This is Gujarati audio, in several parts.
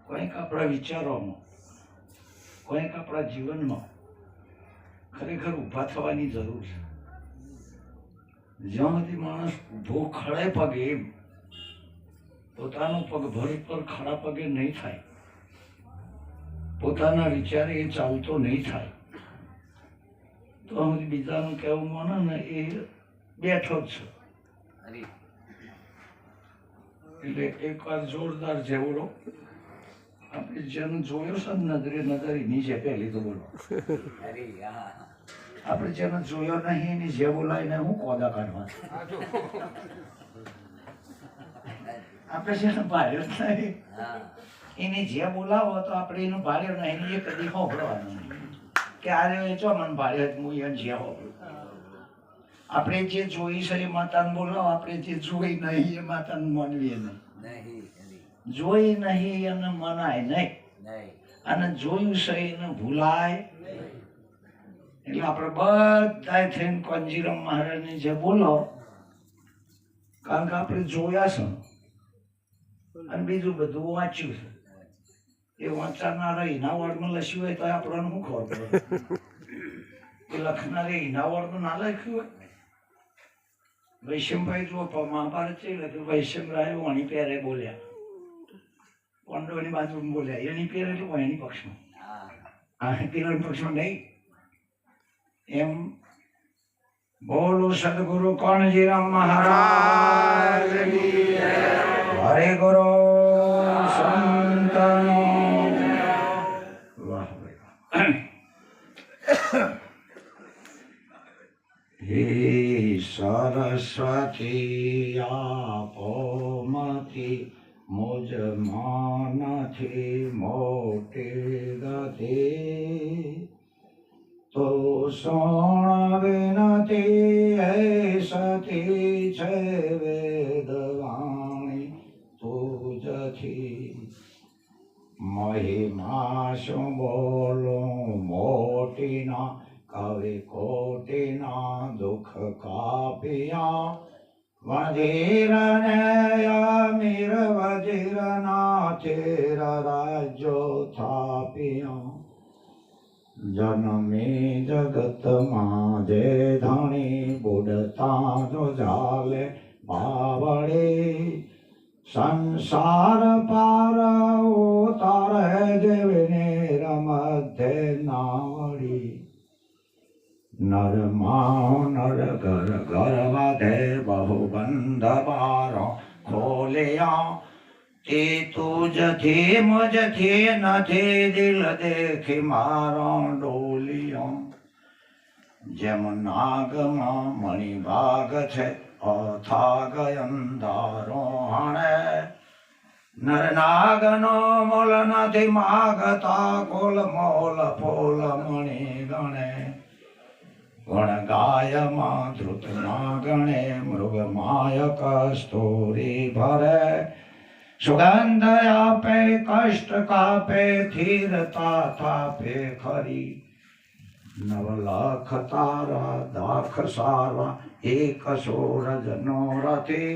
કંઈક આપણા વિચારોમાં, કંઈક આપણા જીવનમાં ખરેખર ઊભા થવાની જરૂર છે. જ્યાં સુધી માણસ ઊભો ખડે પગે, પોતાનો પગભર પર ખડા પગે નહીં થાય, પોતાના વિચારે એ ચાલતો નહીં થાય, તો સુધી બીજાનું કહેવું માને ને એ બેઠો જ છે. એટલે એક વાર જોરદાર છે બોલો. આપણે જેને જોયો છે નજરે નજર નીચે પહેલી તો બોલો. આપણે જેને જોયો નહીં એની જે બોલાય ને હું કોદા કાઢવા. આપણે જેને ભાડ્યો નહીં એને જે બોલાવો તો આપણે એનું ભાડ્યો નહીં એ કદી હોભળવાનું નહીં કે આરે એ ચો મને ભાડ્યો હું એને જે હોભળું. આપણે જે જોઈ છે એ માતાને બોલાવો, આપણે જે જોઈ નહીં એ માતાને માનવીએ નહીં. જોઈ નહીં એને મનાય નહીં, અને જોયું છે એને ભૂલાય. એટલે આપણે બધા થઈને કંજીરામ મહારાજને જે બોલો, કારણ કે આપણે જોયા છે અને બીજું બધું વાંચ્યું છે. એ વાંચનારા એના વર્ડમાં લખ્યું હોય તો આપણને શું ખબર પડે? એ લખનારે એના વર્ડમાં ના લખ્યું હોય. વૈશંભાઈ જો મહાભારત છે લખ્યું, વૈશંભરાય વાણી પહેરે બોલ્યા, પાંડવોની બાજુમાં બોલ્યા, એની પહેરે એટલે વાણી પક્ષમાં, પેલા પક્ષમાં નહીં. એમ બોલો સદગુરુ કણજીરામ મહારાજ, હરે ગુરુ સંતનો. વાહ હે સરસ્વતી આપો મતી, મુજ માનથી મોટી ગતિ, તો સોણ વિનતી હે સતી છે વેદવાણી તુજથી. મહિમા શું બોલું મોટીના, કવિ કોટીના દુઃખ કાપિયા, વજીર ને અમીર વજીરના ચેર રાજ્યો થાપિયા. જન્મી જગતમાં જે ધણી, બુડતા જો ચાલે બાવળી, સંસાર પાર ઉતારે જેવીને રમધે નાવડી. નર માઓ નર ઘર ઘર વધે, બહુ બંધ બારો ખોલ્યા, તે તુજથી મુજથી નથી, દિલ દેખી મારો ડોલિયો. જેમ નાગમાં મણિભાગ છે, અથાગ અંધારો હણે, નર નાગનો મોલ નથી માગતા, કોલ મોલ ફોલ મણિ ગણે. ગણ ગાયમાં ધ્રુત ના ગણે, મૃગ માય કસ્તુરી ભરે, સુગંધ આપે કષ્ટ કાપે, ધીરતા થાપે ખરી. નવ લાખ તારા દાખ સારા, એક સૂરજનો રથી,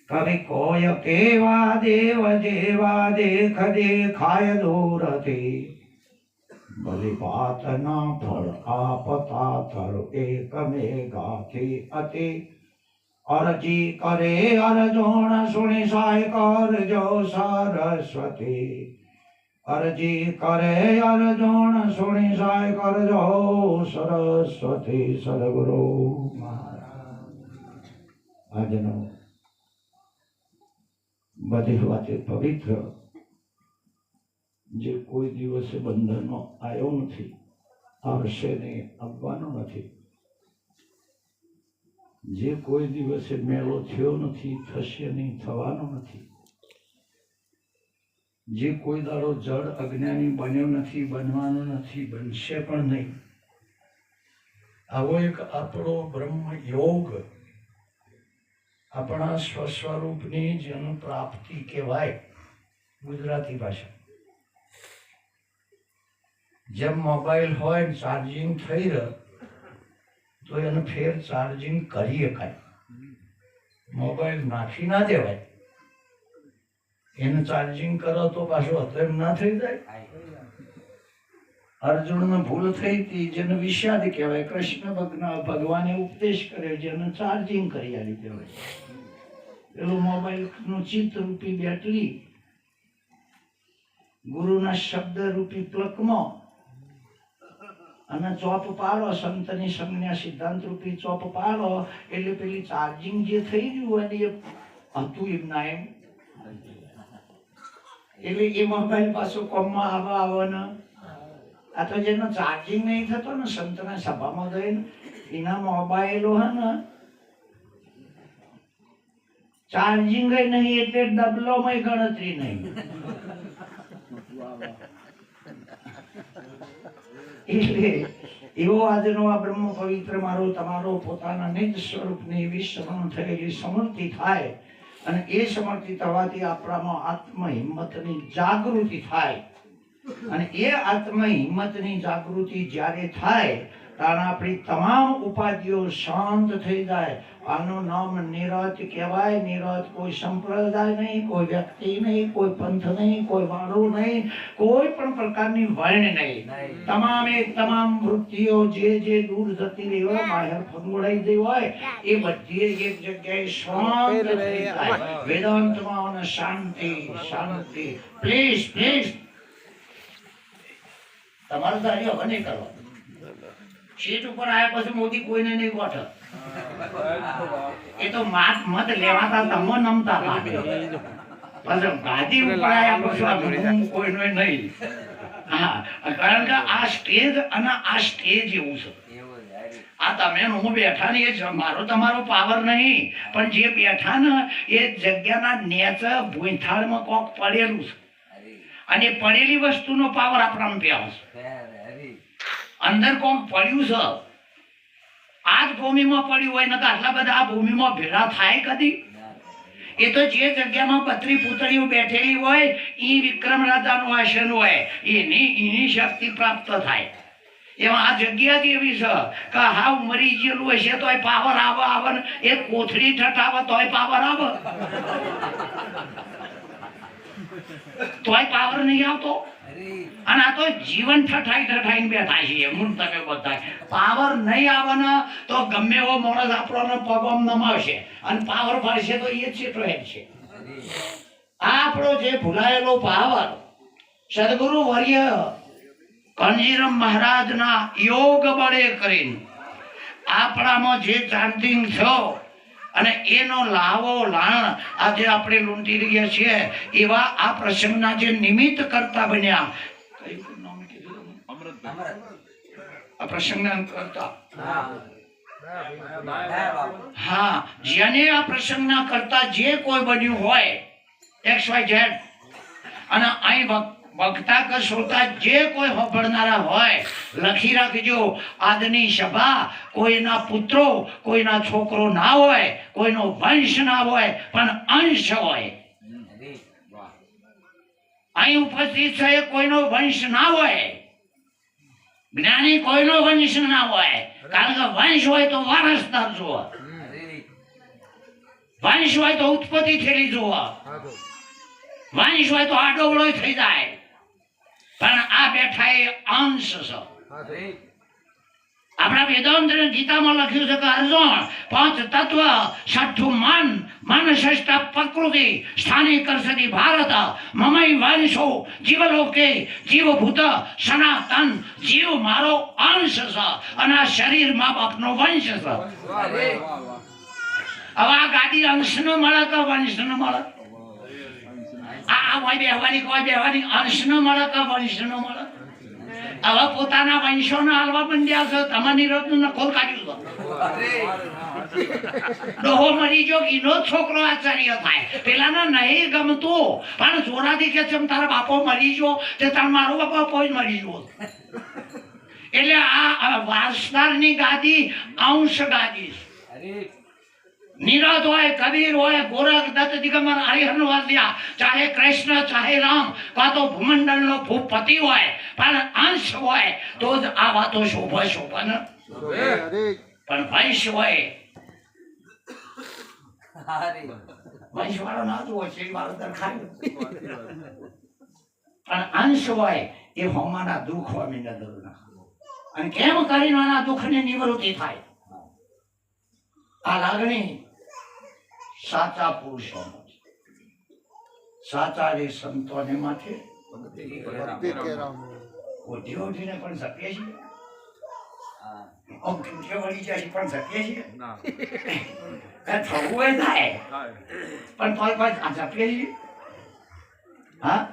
કવિ કોઈ કેવા દેવ જેવા, દેખ દેખાય દૂરથી. બલી વાતના ફળ આપતા થર, એક મેઘાથી અતિ. અરજી કરે અરજોણ સુણી સાય કરજો સરસ્વતી, અરજી કરે અરજોણ સુણી સાય કરજો સરસ્વતી. સદગુરુ મહારાજ આજનો બધી વાતે પવિત્ર, જે કોઈ દિવસે બંધનો આવ્યો નથી, આવશે નહીં, આવવાનો નથી, જે કોઈ દિવસે મેળો થયો નથી, થશે નહીં, થવાનો નથી, જે કોઈ દાડો જડ અજ્ઞાની બન્યો નથી, બનવાનો નથી, બનશે પણ નહીં. આવો એક આપણો બ્રહ્મ યોગ, આપણા સ્વસ્વરૂપની જેનું પ્રાપ્તિ કહેવાય ગુજરાતી ભાષા. જેમ મોબાઈલ હોય ચાર્જિંગ થઈ રહે તો એને ફેર ચાર્જિંગ કરી શકાય, મોબાઈલ નાખી ના દેવાય. એનું ચાર્જિંગ કરો તો પાછું હતો એમ ના થઈ જાય. અર્જુનને ભૂલ થઈ હતી, જેને વિષાદ કહેવાય. કૃષ્ણ ભગવાને ઉપદેશ કર્યો, જેને ચાર્જિંગ કરી આલી કહેવાય. પેલું મોબાઈલ નું ચિત્ત રૂપી બેટરી ગુરુના શબ્દ રૂપી પ્લકમાં અને ચોપ પાડો, સંતની સંજ્ઞા સિદ્ધાંત રૂપી ચોપ પાડો એટલે પેલી ચાર્જિંગ જે થઈ ગયું હોય એ હતું એમ ના એમ. એટલે એ મોબાઈલ પાછું કોમમાં આવે ને. આ તો જેનો ચાર્જિંગ નહીં થતો ને, સંતના સભામાં ગઈને એના મોબાઈલો હે ને ચાર્જિંગ નહીં એટલે ડબલોમાં ગણતરી નહીં. એટલે એવો આજનો આ બ્રહ્મ પવિત્ર મારો તમારો પોતાના નિજ સ્વરૂપની એવી સમરણ થયેલી સમૃદ્ધિ થાય અને એ સમૃદ્ધિ થવાથી આપણામાં આત્મ હિંમતની જાગૃતિ થાય અને એ આત્મ હિંમતની જાગૃતિ જ્યારે થાય ત્યારે આપણી તમામ ઉપાધિઓ શાંત થઈ જાય. આનું નામ નિરત કહેવાય. નિરત કોઈ સંપ્રદાય નહીં, કોઈ વ્યક્તિ નહીં, કોઈ પંથ નહીં, કોઈ વાળું નહીં, કોઈ પણ પ્રકારની વર્ણ નહીં. તમામે તમામ વૃત્તિઓ જે દૂર જતી રહી હોય, બહાર ફંગોળાઈ ગઈ હોય, એ બધી એક જગ્યાએ શાંત થઈ જાય. વેદાંતમાં અને શાંતિ શાંતિ. પ્લીઝ પ્લીઝ તમારે તારી હવે નહીં કરવાનું. સીટ ઉપર આવ્યા પછી મોદી કોઈને નહીં ગોઠે. એ તો મત લેવાતા તમો નમતા પછી ગાદી ઉપર આવ્યા પછી કોઈનો નહીં. હા, કારણ કે આ સ્ટેજ અને આ સ્ટેજ એવું છે. આ તમે હું બેઠા ને એ મારો તમારો પાવર નહીં, પણ જે બેઠા ને એ જગ્યાના નેચ ભૂંથાળમાં કોક પડેલું છે અને પડેલી વસ્તુનો પાવર આપણામાં પ્યાવ છે. અંદર કોક પડ્યું છે, આ જ ભૂમિમાં પડ્યું હોય ને તો આટલા બધા આ ભૂમિમાં ભેળા થાય કદી? એ તો જે જગ્યામાં પત્રી પુતળીઓ બેઠેલી હોય એ વિક્રમ રાજાનું આસન હોય, એની શક્તિ પ્રાપ્ત થાય. એમાં આ જગ્યા જ એવી છે કે હાવ મરી ગયેલું હશે તોય પાવર આવે ને એ કોથળી ઠઠાવે તોય પાવર આવે, તોય પાવર નહીં આવતો. અને આ તો જીવન ઠઠાઈને બેઠા છીએ મૂળ તમે બધા. પાવર નહીં આવે ને તો ગમે એવો માણસ આપણને પગમ નમાવશે અને પાવર ફરશે તો એ જ છે. આપણો જે ભૂલાયેલો પાવર સદગુરુ વર્ય કંજીરામ મહારાજના યોગ બળે કરીને આપણામાં જે ચાર્જિંગ થયો અને એનો લાવો લાણ આજે આપણે લૂંટી રહ્યા છીએ એવા આ પ્રસંગના જે નિમિત્ત કરતા બન્યા. આ પ્રસંગના કરતા હા, જેને આ પ્રસંગના કરતા જે કોઈ બન્યું હોય XYZ અને અહીં વક્તા કે શ્રોતા જે કોઈ સાંભળનારા હોય લખી રાખજો. આજની સભા કોઈના પુત્રો કોઈના છોકરો ના હોય, કોઈનો વંશ ના હોય, પણ અંશ હોય. અહીં ઉપસ્થિત છે કોઈનો વંશ ના હોય, જ્ઞાની કોઈનો વંશ ના હોય. કારણ કે વંશ હોય તો વારસદાર જોવા, વંશ હોય તો ઉત્પત્તિ થયેલી જોવા, વંશ હોય તો આડોવડો થઈ જાય. પણ આ બેઠા એ અંશ છે. આપણા વેદાંત ગીતામાં લખ્યું છે કે અર્જુન પાંચ તત્વ છઠ્ઠું મન ષષ્ઠ પ્રકૃતિ સ્થાને કરસતી ભારત મમય વંશો જીવલોકે જીવભૂત સનાતન. જીવ મારો અંશ છે અને આ શરીર મા બાપનો વંશ છે. હવે આ ગાદી અંશ નો મળે કે વંશ નો મળે? આ હોય બેહવાની કોઈ બેહવાની અંશ નો મળે કે વંશ નો મળે? હવે પોતાના વંશોને હાલવા મંડ્યા છે. તમારી રોજનું નખોલ કાઢ્યું છે. ડોહો મરી ગયો એનો છોકરો આચાર્ય થાય. પેલાને નહીં ગમતું પણ જોરાથી કે છે તારા બાપો મરી ગયો તે તાર મારો બાપો જ મરી ગયો. એટલે આ વારસદારની ગાદી અંશ ગાદી. નિરત હોય, કબીર હોય, ગોરખ, દત્ત, દિગંબર, હરિહર વાલ્યા, ચાહે કૃષ્ણ ચાહે રામ, કાં તો ભૂમંડળનો ભૂપતિ હોય, પણ અંશ હોય તો જ આ વાતો શોભન. પણ વંશ હોય વંશ વાળો ના જોવો શેરી વાળો દર ખાય પણ અંશ હોય એ હોમાના દુઃખ હોય મેં નજર ના અને કેમ કરીને આના દુઃખની નિવૃત્તિ થાય આ લાગણી સાચા પુરુષો સાચા જે સંતોને માથે ઓઢી ઓઢીને પણ શકીએ છીએ વળી જાય પણ શકીએ છીએ થવું હોય થાય પણ તોય પણ શકીએ છીએ હા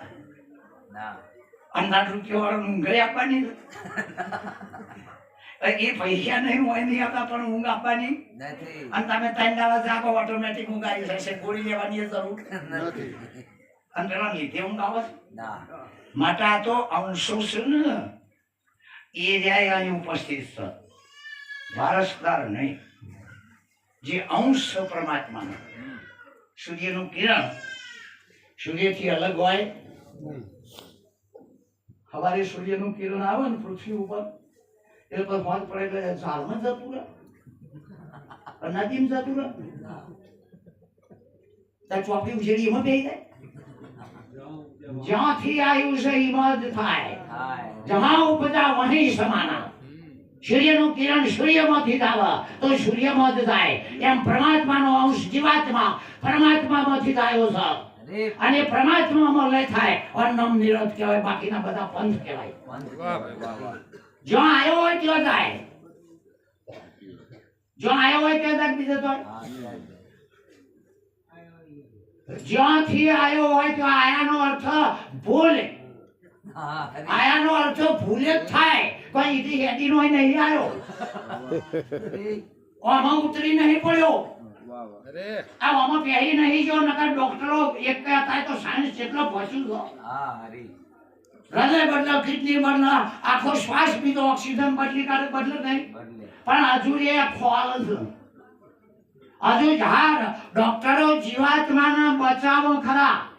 અંદાજ રૂપિયા વાળું ઊંઘ આપવાની એ પૈસા નહીં હોય નહીં આપતા પણ ઊંઘ આપવાની અને તમે 3 દાડા જાગો ઓટોમેટિક ઊંઘ આવી જશે ગોળી લેવાની જરૂર નથી અને પેલા લીધે ઊંઘ આવે માટે આ તો અંશો છે ને એ રહ્યા અહીં ઉપસ્થિત છે વારસદાર નહીં જે અંશ છે પરમાત્માનો સૂર્યનું કિરણ સૂર્યથી અલગ હોય સવારે સૂર્યનું કિરણ આવે ને પૃથ્વી ઉપર એ પર મોત પડે એટલે ઝાડમાં જતું રહે નદીમાં જતું રહે ત્યાં ચોપડી ઉછેરી એમાં બેસી જાય જ્યાંથી આવ્યું છે એમાં જ થાય જહાં ઉપજા વહીં સમાના સૂર્યનું કિરણ સૂર્યમાંથી જ આવે તો સૂર્યમાં જ જાય એમ પરમાત્માનો અંશ જીવાત્મા પરમાત્મામાંથી જ આવ્યો છે અને પરમાત્મામાં લય થાય અન્નમ નિરોધ કહેવાય બાકીના બધા પંથ કહેવાય જ્યાં આવ્યો હોય ત્યાં જાય જ્યાં આવ્યો હોય ત્યાં જાય બીજો તો જ્યાંથી આવ્યો હોય તો આયાનો અર્થ ભૂલ આયાનો અર્થ ભૂલ જ થાય કોઈ ઈથી હેડી નો નહીં આવ્યો આમાં ઉતરી નહીં પડ્યો આ આમાં પહેરી નહીં જો નકર ડોક્ટરો એક કહેતા તો સાયન્સ જેટલો પહોંચ્યું છો હૃદય બદલો કિડની બદલો આખો શ્વાસ બીજો ઓક્સિજન બદલી કાઢે બદલે નહીં પણ હજુ એ ખોલ છે હજુ ઝાડ ડોક્ટરો જીવાત્માને બચાવો ખરા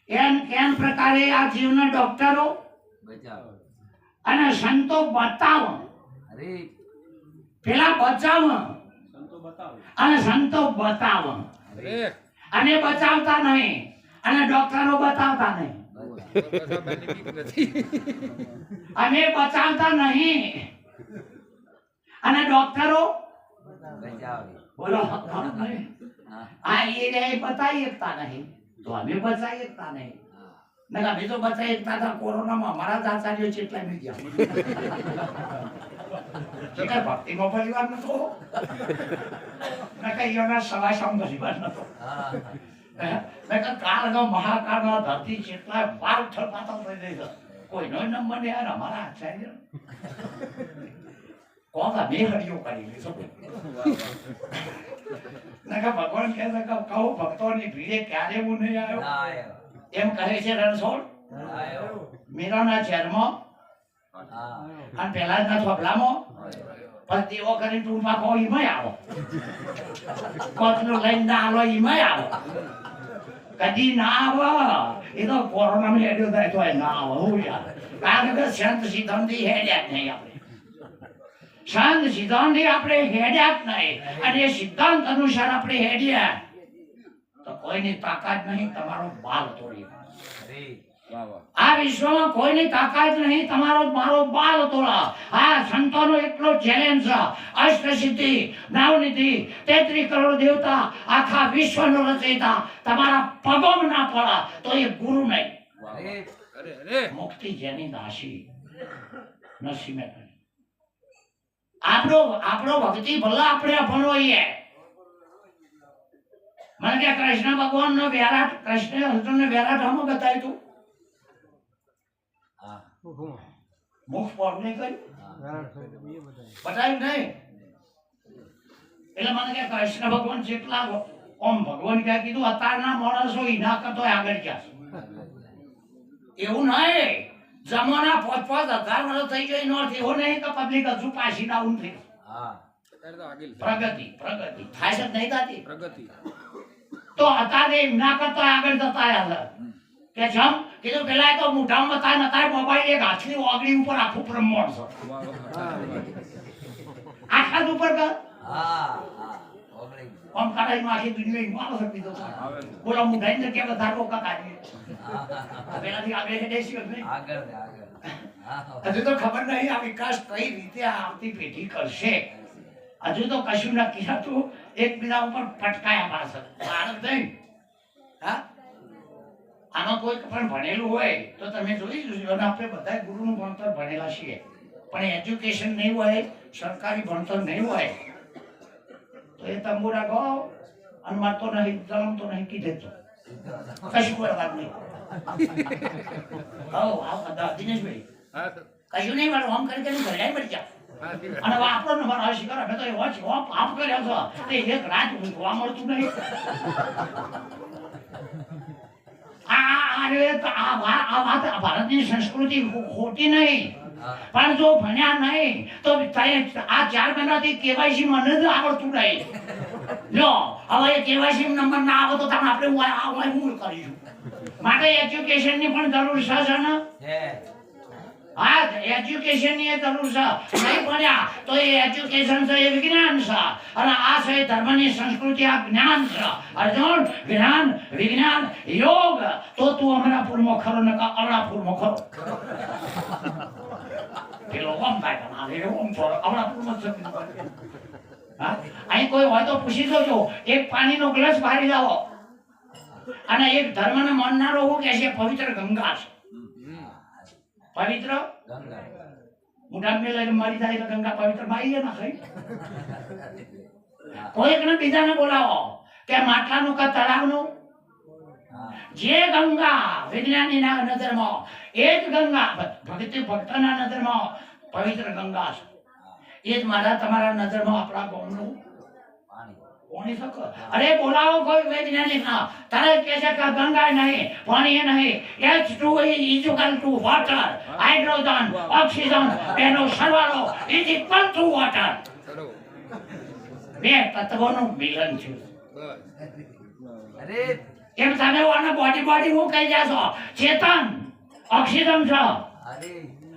એમ કેમ પ્રકારે આ જીવને ડોક્ટરો અને સંતો બતાવો પેલા બચાવો અને સંતો બતાવો અને બચાવતા નહીં અને ડોક્ટરો બતાવતા નહીં અમે બચાવતા નહીં અને ડોક્ટરો બોલો આ એ બતાવી શકતા નહીં તો અમે બચાવી શકતા નહીં નકા અમે તો બચાવી શકતા હતા કોરોનામાં અમારા જ આચાર્યો છે એટલા મી ગયા ભક્તિનો પરિવાર નતો નકા એના સવાસમ પરિવાર નતો કાળનો મહાકાળનો ધરતી જેટલા વાર થપાતો થઈ ગઈ કોઈનો નંબર ને યાર અમારા આચાર્ય કોણ મેં હરિયો કરી લીધો નકા ભગવાન કહે છે કે કહો ભક્તોની ભીડે ક્યારે હું નહીં આવ્યો એમ કહે છે રણછોડ મીરાના ઝેરમાં અને પેલા જ ના થોપલામાં પણ તેઓ કરીને ટૂંપા કહો એમાંય આવો કોચનું લઈને ના આવો એમાંય આવો કદી ના આવો એ તો કોરોનામાં હેડ્યો થાય તો ના આવો હું યાર કારણ કે સંત સિદ્ધાંતી હેડ્યા જ નહીં આપણે સંત સિદ્ધાંતી આપણે હેડ્યા જ નહીં અને એ સિદ્ધાંત અનુસાર આપણે હેડ્યા તો કોઈની તાકાત નહીં તમારો બાલ તોડી આ વિશ્વમાં કોઈની તાકાત નહીં તમારો મારો બાલ તોડા આ સંતોનો એટલો ચેલેન્જ છે અષ્ટસિદ્ધિ નવનિધિ 33 કરોડ દેવતા આખા વિશ્વનો રચયિતા તમારા પગોમાં ના પડે તો એ ગુરુ નહીં મુક્તિ જેની દાસી નસીમે આપણો ભક્તિ ભલે આપણે અપણવીએ મને કે કૃષ્ણ ભગવાન નો વિરાટ કૃષ્ણ અર્જુન ને વિરાટ હમ બતાવ્યું તું મુખ પર નહીં કર્યું બતાવ્યું નહીં એટલે મને કે કૃષ્ણ ભગવાન જેટલા ઓમ ભગવાન ક્યાં કીધું અત્યારના માણસો ઈના કરતો આગળ ગયા એવું નહીં જમાના 5,000 વર્ષ થઈ ગઈ નોર્થ એવો નહીં કે પબ્લિક હજુ પાછી ડાઉન થઈ પ્રગતિ થાય છે નહીં થતી પ્રગતિ તો અત્યારે એમના કરતા આગળ જતા રહ્યા કે જમ કીધું પેલા તો મોઢામાં બતાવે નતા મોબાઈલ એક હાથની ઓગળી ઉપર આખું બ્રહ્માંડ છે આખા ઉપર કર આમ કરાઈમાં આખી દુનિયા મારો શક્તિ તો બોલો હું ગાઈને કે બધા લોકો કાઢી પેલાથી આગળ હેડેસી નહીં હજુ તો ખબર નહીં આ વિકાસ કઈ રીતે આવતી પેઢી કરશે હજુ તો કશું નક્કી હતું એકબીજા ઉપર પટકાયા પાછળ ભારત નહીં હા આમાં કોઈ પણ ભણેલું હોય તો તમે જોઈ જોજો અને આપણે બધા ગુરુનું ભણતર ભણેલા છીએ પણ એજ્યુકેશન નહીં હોય સરકારી ભણતર નહીં હોય તો એ તંબુરા ગાઓ અને મારતો નહીં જલમતો નહીં કીધે તો કશું કોઈ વાત નહીં દિનેશભાઈ કશું નહીં મારું આમ કરી કરીને ઘરડાઈ પડી જા અને આપણો નંબર આવે શિકાર અમે તો એવો છે આપ કર્યો છો તે એક રાત ઊંઘવા મળતું નહીં ભારતની સંસ્કૃતિ ખોટી નહીં પણ જો ભણ્યા નહીં તો આ 4 મહિનાથી કેવાયસી મને જ આવડતું નહીં જો હવે એ કેવાયસી નંબર ના આવે તો તમે આપણે હું કરીશું માટે એજ્યુકેશનની પણ જરૂર છે ને હા એજ્યુકેશનની જરૂર છે નહીં ભણ્યા તો એ એજ્યુકેશન છે એ વિજ્ઞાન છે અને આ છે ધર્મની સંસ્કૃતિ આ જ્ઞાન છે અર્જુન જ્ઞાન વિજ્ઞાન યોગ તો તું અમરાપુરમાં ખરો ને અમરાપુરમાં ખરો પેલો ઓમ થાય તમારે ઓમ થોડો અમરાપુરમાં જ હા અહીં કોઈ હોય તો પૂછી જોજો એક પાણીનો ગ્લાસ ભરી લાવો અને એક ધર્મને માનનારો હું કહે છે પવિત્ર ગંગા છે પવિત્ર ગંગા મુઢાને લઈને મારી જાય તો ગંગા પવિત્ર મારી ના થઈ કોઈ એકને બીજાને બોલાવો કે માટલાનું કે તળાવનું જે ગંગા વિજ્ઞાનીના નજરમાં એ જ ગંગા ભક્તના નજરમાં પવિત્ર ગંગા છે એ જ મારા તમારા નજરમાં આપણા ગામનું પાણી શકો અરે બોલાવો કોઈ વૈજ્ઞાનિક ના તારે કહે છે કે ગંગા નહીં પાણી નહીં H2 is equal to water hydrogen oxygen એનો સરવાળો is equal to water બે તત્વોનું મિલન છે અરે કેમ તમે ઓને બોડી હું કહી જાશો ચેતન ઓક્સિજન છે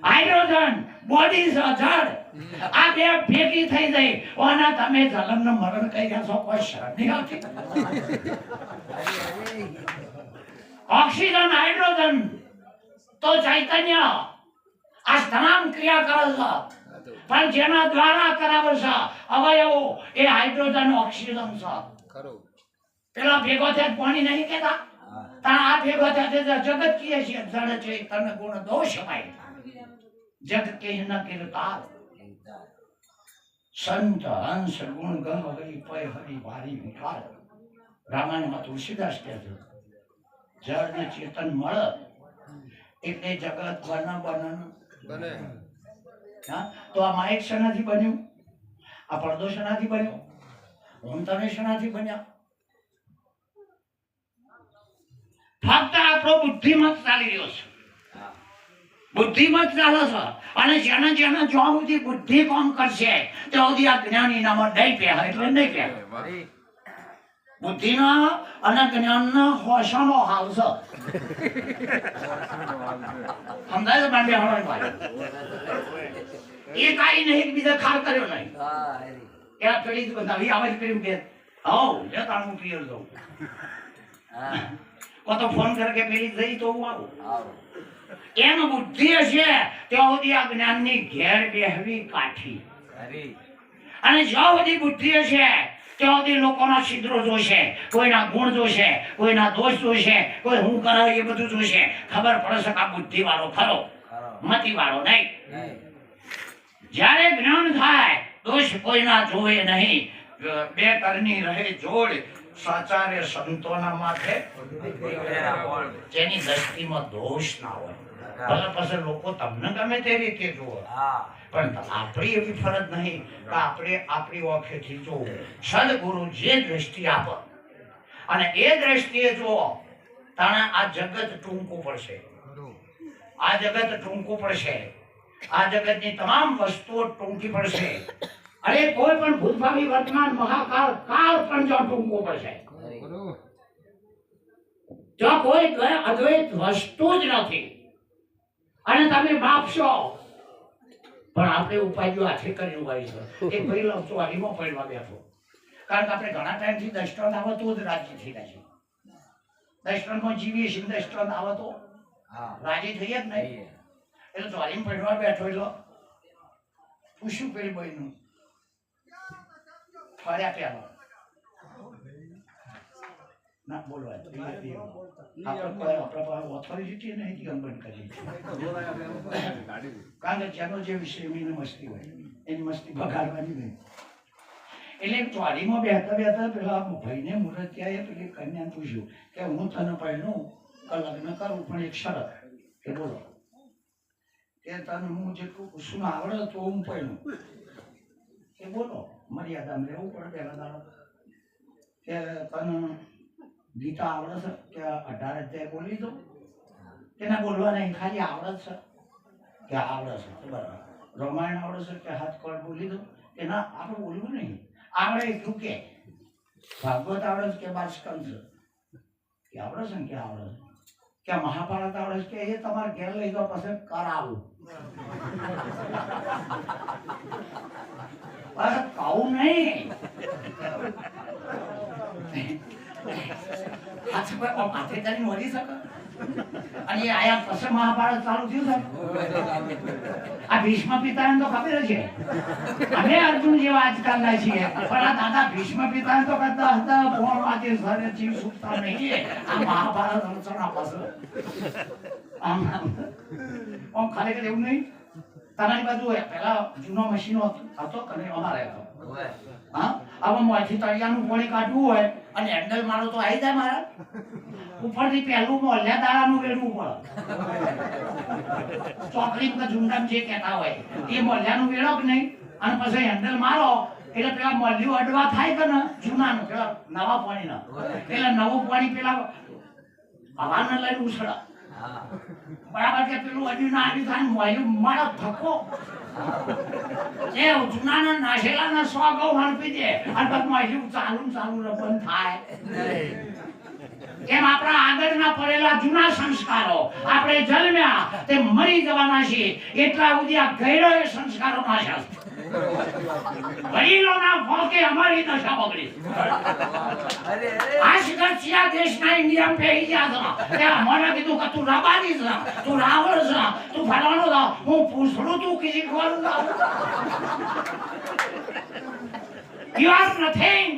હાઇડ્રોજન બોડી છે જળ આ બે ભેગી થઈ જાય ઓના તમે જલમ ને મરણ કહી જાશો કોઈ શરમ નહીં આવતી ઓક્સિજન હાઇડ્રોજન તો ચૈતન્ય આ તમામ ક્રિયા કરે છે પણ જેના દ્વારા કરાવે છે અવયવો એ હાઇડ્રોજન ઓક્સિજન છે ખરું પેલા ભેગો થાય પાણી નહીં કહેતા તારા આ ભેગો થાય જગત કીએ છે જડ ચૈતન્ય ગુણ દોષ ભાઈ જગ કે ન કીર્તાર સંત હંસ ગુણ ગંગ હરી પય હરી વારી વિકાર રામાયણમાં તુલસીદાસ કહે છે જળ ને ચેતન મળે એટલે જગત બને હા તો આ માઇક શેનાથી બન્યું આ પડદો શેનાથી બન્યો હું તને શેનાથી બન્યા ફક્ત આપણો બુદ્ધિમત ચાલી રહ્યો છે બુદ્ધિમત ચાલે છે અને જેને જેને જો સુધી બુદ્ધિ કામ કરશે તે સુધી આ જ્ઞાની નામ નહીં પહે એટલે નહીં પહે બુદ્ધિના અને જ્ઞાનના હોશાનો હાલ છે સમજાય બાંધે હળવાય ભાઈ એ કાઈ નહીં બીજા ખાર કર્યો નહીં એ પેલી જ બતાવી આવે પેલી કે આવ લે તાણું પિયર દઉં કો તો ફોન કરે કે પેલી જઈ તો હું આવું એમ બુદ્ધિ હશે ત્યાં સુધી આ જ્ઞાનની ઘેર બેહવી કાઠી અને જ્યાં સુધી બુદ્ધિ હશે ત્યાં સુધી લોકોના છિદ્રો જોશે કોઈના ગુણ જોશે કોઈના દોષ જોશે કોઈ હું કરે એ બધું જોશે ખબર પડશે કે આ બુદ્ધિ વાળો ખરો મતિ વાળો નહીં જ્યારે જ્ઞાન થાય દોષ કોઈના જોવે નહીં બે કરની રહે જોડ સાચા રે સંતોના માથે જેની દ્રષ્ટિમાં દોષ ના હોય ભલે પછી લોકો તમને ગમે તે રીતે જુઓ પણ આપણી એવી ફરજ નહીં કે આપણે આપણી ઓખેથી જોવું સદગુરુ જે દ્રષ્ટિ આપે અને એ દ્રષ્ટિએ જુઓ તાણે આ જગત ટૂંકું પડશે આ જગત ટૂંકું પડશે આ જગતની તમામ વસ્તુઓ ટૂંકી પડશે અરે કોઈ પણ ભૂતભાવી વર્તમાન મહાકાળ કાળ પણ જો ટૂંકું પડશે જો કોઈ અદ્વૈત વસ્તુ જ નથી અને તમે માપશો પણ આપણે ઉપાયો હાથે કરી ઉભાઈ છે એક ભાઈ લવતો વાડીમાં પડવા બેઠો કારણ કે આપણે ઘણા ટાઈમથી દષ્ટાંત આવે તો જ રાજી થઈ રહ્યા છે. દષ્ટાંતમાં જીવીએ છીએ, દષ્ટાંત આવે તો રાજી થઈએ જ નહીં. એટલે ચોરીમાં પડવા બેઠો એટલે પૂછ્યું પેલી બહેનું ફર્યા પેલા ના બોલવા ઓથોરિટી નહીં બંધ કરી, કારણ કે જેનો જે વિષય એની મસ્તી હોય એની મસ્તી બગાડવાની નહીં. એટલે ચોરીમાં બેઠા બેઠા પેલા ભાઈને મુરતિયાએ પેલી કન્યાને પૂછ્યું કે હું તને પહેલું લગ્ન કરું પણ એક શરત કે બોલો કે તને હું જેટલું પૂછવું આવડે તો હું પહેલું કે બોલો મર્યાદામાં રહેવું પડે. પહેલા દાડો કે તને ગીતા આવડે છે કે 18 અધ્યાય બોલી દો કે ના બોલવા નહીં, ખાલી આવડે છે કે આવડે છે બરાબર. રામાયણ આવડે છે કે હાથ કોડ બોલી દો કે ના આપણે બોલવું નહીં, આવડે એટલું કે. ભાગવત આવડે છે કે 12 સ્કંદ કે આવડે છે ને કે આવડે છે કે મહાભારત આવડે છે કે એ તમારે ઘેર લઈ જાઓ પછી કરાવું. બસ કહું નહીં માથે કરીને મરી શકે. અને આયા પછી મહાભારત ચાલુ થયું છે. આ ભીષ્મ પિતાને તો ખબર છે, અમે અર્જુન જેવા આજકાલના છીએ, પણ આ દાદા ભીષ્મ પિતાને તો કરતા હતા કોણ આજે સરે જીવ સુખતા નહીં. આ મહાભારત રચના પાસે આમ ખરેખર એવું નહીં. તમારી બાજુ પેલા જૂનો મશીનો હતો કે અમારે હતો. હા હવે મોંથી તળિયાનું પાણી કાઢવું હોય અને હેન્ડલ મારો તો આવી જાય મારા ઉપરથી પહેલું મોલ્યા દાડાનું વેડવું પડે. ચોકડી કે ઝુંડામ જે કહેતા હોય એ મોલ્યાનું વેડો કે નહીં, અને પછી હેન્ડલ મારો એટલે પેલા મોલ્યું અડવા થાય કે ને જૂનાનું પેલા નવા પાણીના, એટલે નવું પાણી પેલા હવાને લઈને ઉછળે બરાબર કે પેલું અડ્યું ના અડ્યું થાય મોલ્યું મારો ધક્કો એ જૂનાના નાશેલાના 100 ગૌ હણપી દે અને પછી મોલ્યું ચાલુ બંધ થાય. એમ આપણા આગળના પડેલા જૂના સંસ્કારો આપણે જન્મ્યા તે મરી જવાના છે એટલા સુધી આ ગયડો એ સંસ્કારો નાશ. વડીલોના ભોગે અમારી દશા બગડી. આજકાલ ચિયા દેશના ઇન્ડિયા પેહી ગયા હતા તે મને કીધું કે તું રબારી છે, તું રાવણ છે, તું ફલાણો છે, હું પૂછડું તું કીધી ખોલું. You are nothing.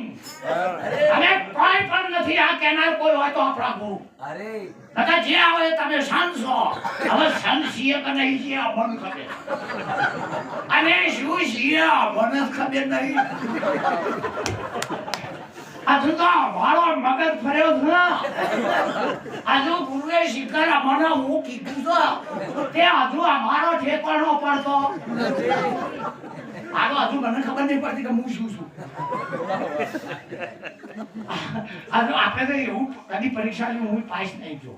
અમે કોઈ પણ નથી. આ કહેનાર કોઈ હોય તો આપણા ગુરુ. દાદા જે આવે તમે સાંસો. હવે સંત છીએ કે નહીં છીએ મને ખબર. અને શું છીએ મને ખબર નહીં. હજુ તો મારો મગજ ફર્યો છે. હજુ ગુરુએ શીખર મને હું કીધું છે તે હજુ અમારો ઠેકાણો પડતો. આ તો હજુ મને ખબર નહીં પડતી કે હું શું છું. આપણે તો એવું કદી પરીક્ષા હું પાસ નહીં જો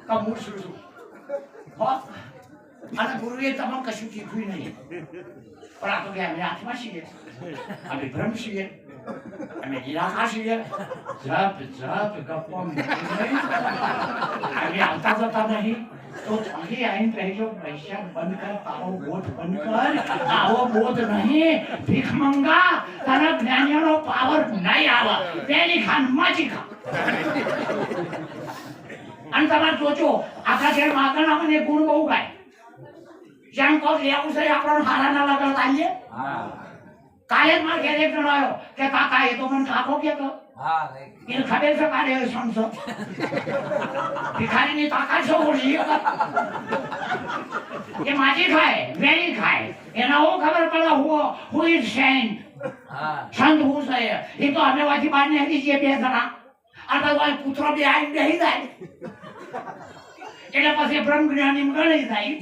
કે હું શું છું. અને ગુરુએ તમને કશું શીખવ્યું નહીં. પણ આ તો કે અમે આત્મા છીએ, અમે બ્રહ્મ છીએ, અમે નિરાકાર છીએ. જપ ગપ્પો અમે આવતા જતા નહીં. તો અહીં આવીને પહેલો પૈસા બંધ કર, તારો બોધ બંધ કર. આવો બોધ નહીં ભીખ મંગા, તને જ્ઞાનીઓનો પાવર નહીં આવે. પેલી ખાન માજી ખા. અને તમારે સોચો આપણા ઘેર માગણ આવે ને ગુણ બહુ ગાય. જેમ કહો લેવું છે આપણને હારા ના લગન લાવીએ. કાલે જ મારા ઘેર એક જણો આવ્યો કે કાકા એ તો મને કાકો કહેતો. એને ખબર છે કાલે સમજો ભિખારીની તાકાત છે ઓછી. એ માજી ખાય વેરી ખાય એના હું ખબર પડે હું ઇઝ સેન્ટ. સંત હું છે એ તો અમે વાથી બહાર નીકળી જઈએ 2 જણા અને પુત્ર બે આવીને બેસી જાય એટલે પછી બ્રહ્મ જ્ઞાની ગણી જાય.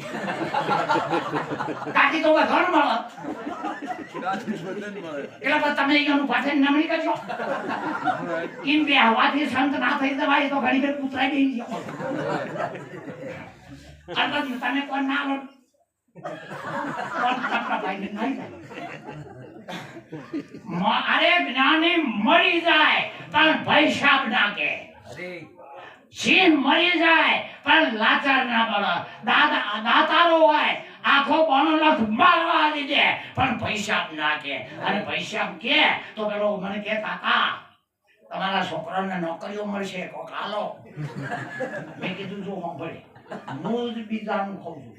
કાકી તો ઘર મળે એટલે પછી તમે એનું પાછળ નમણી કરજો. ઇન બે હવાથી સંત ના થઈ જવાય તો ઘણી વાર પુતરાઈ બેસી જાઓ. અને પછી તમે કોણ ના આવડ ભાઈ નહીં જાય. અરે જ્ઞાની મરી જાય પણ ભૈસાબ ના કે. સિંહ મરી જાય પણ લાચાર ના પડે. દાતારો હોય આ લાખો 52 લાખ મારવા આવી દે પણ પૈસા ના કે અને પૈસા કે તો પેલો મને કે કાકા તમારા છોકરાને નોકરીઓ મળશે કોક હાલો મેં કીધું જો સાંભળે હું જ બીજાનું ખાઉં છું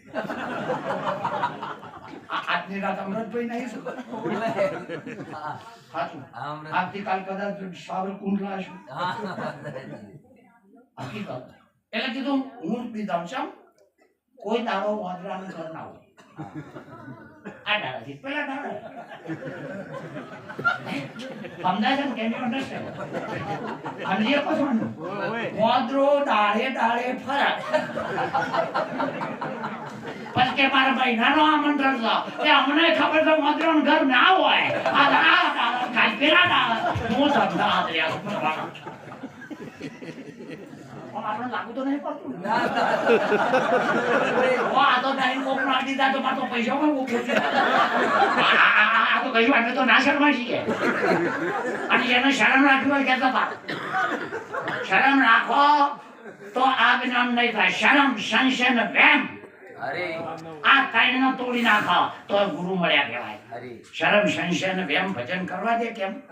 આજની રાત અમૃતભાઈ નહીં શકો સાચું આવતીકાલ કદાચ સાવરકુંડ લાવશું હકીકત એટલે કીધું હું જ બીજાનું છું કોઈ દાડો વાંદરાનું ઘર ના હોય આ દાડાથી પેલા દાડા સમજાય છે ને કેમ અન્ડરસ્ટેન્ડ સમજીએ પછી વાંદરો ડાળે ડાળે ફરે પછી કે મારા મહિનાનો આમંત્રણ છે કે અમને ખબર છે વાંદરાનું ઘર ના હોય આ દાડા કાલ પેલા દાડા હું સમજા રહ્યા આપણને લાગુ તો નહીં પડતું આ તો ટાઈમ કોક ના દીધા તો મારો પૈસા પણ ઉભો છે આ તો કહીશું અમે તો ના શરમા છીએ અને એને શરમ રાખવી હોય કહેતા હતા શરમ રાખો તો આ જ્ઞાન નહીં થાય શરમ સંશય ને વેમ આ ત્રણને તોડી નાખો તો ગુરુ મળ્યા કહેવાય શરમ સંશય ને વેમ ભજન કરવા દે કેમ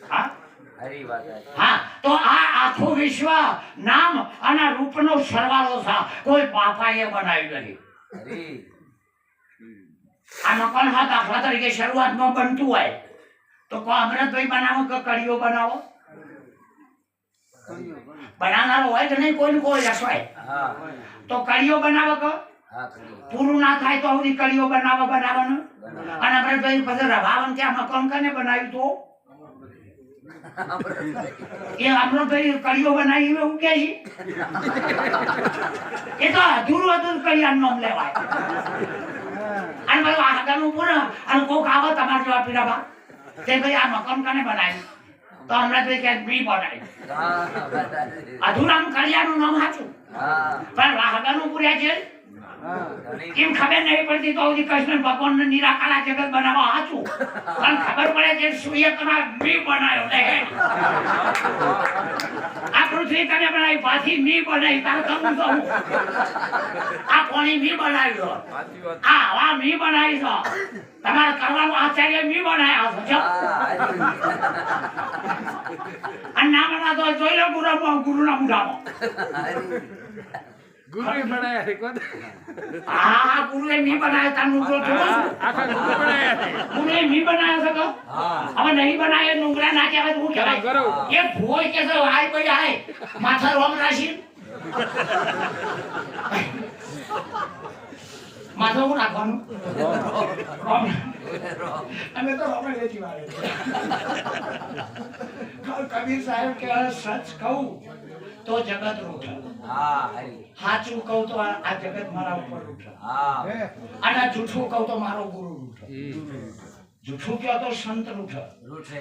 હા હા તો આ આખું વિશ્વ નામ અને રૂપનો સરવાળો છે કોઈ બાપાએ બનાવ્યું નથી આ મકાન માં દાખલા તરીકે શરૂઆતમાં બનતું હોય તો કોઈ અમૃતભાઈ બનાવો કે કડીઓ બનાવો બનાવનારો હોય કે નહીં કોઈ કોઈ રસોઈ તો કડીઓ બનાવો કે પૂરું ના થાય તો આવડી કડીઓ બનાવવાનું અને અમૃતભાઈ પછી રવાવન ત્યાં મકાન કને બનાવ્યું તો એ આપણો કડીઓ બનાવી એવું કે છે એ તો અધૂરું હતું કડિયાનું નામ લેવાય અને બધું આગળનું પૂરું અને કોક આવો તમારા જેવા પીડાબા તે ભાઈ આ મકાન કને બનાવ્યું તો હમણાં તો ક્યાંક બી બનાવ્યું અધૂરાનું કડિયાનું નામ સાચું પણ આગળનું પૂર્યા છે કેમ ખબર નહીં પડતી તો કૃષ્ણ ભગવાન ને નિરાકારા જગત બનાવવા સાચું પણ ખબર પડે છે સૂર્યકલા મી બનાવ્યો લે આ પૃથ્વી કને બનાવી પાછી મી બનાવી તાર કરું તો આ કોની મી બનાવ્યો આ હવા મી બનાવી છો તમારે કરવાનું આચાર્ય મી બનાવ્યા છો અને ના બનાતો જોઈ લો ગુરુના મુઢામાં ગુરુએ બનાયા છે કોણ આ ગુરુએ મી બનાયા તા નુંગરો થોડો આખા ગુરુ બનાયા છે ગુરુએ મી બનાયા છે કો હવે નહીં બનાય નુંગરા ના કહેવાય તો હું કહેવાય એ ભોય કે છે હાય કોઈ હાય માથા રોમ રાશી માથા હું રાખવાનું રોમ અમે તો રોમ લેતી વાળે કબીર સાહેબ કે સચ કહું તો જગત રૂઠે સાચું કહું તો આ જગત મારા ઉપર રૂઠે અને જૂઠું કહું તો મારો ગુરુ રૂઠે જૂઠું કહો તો સંત રૂઠે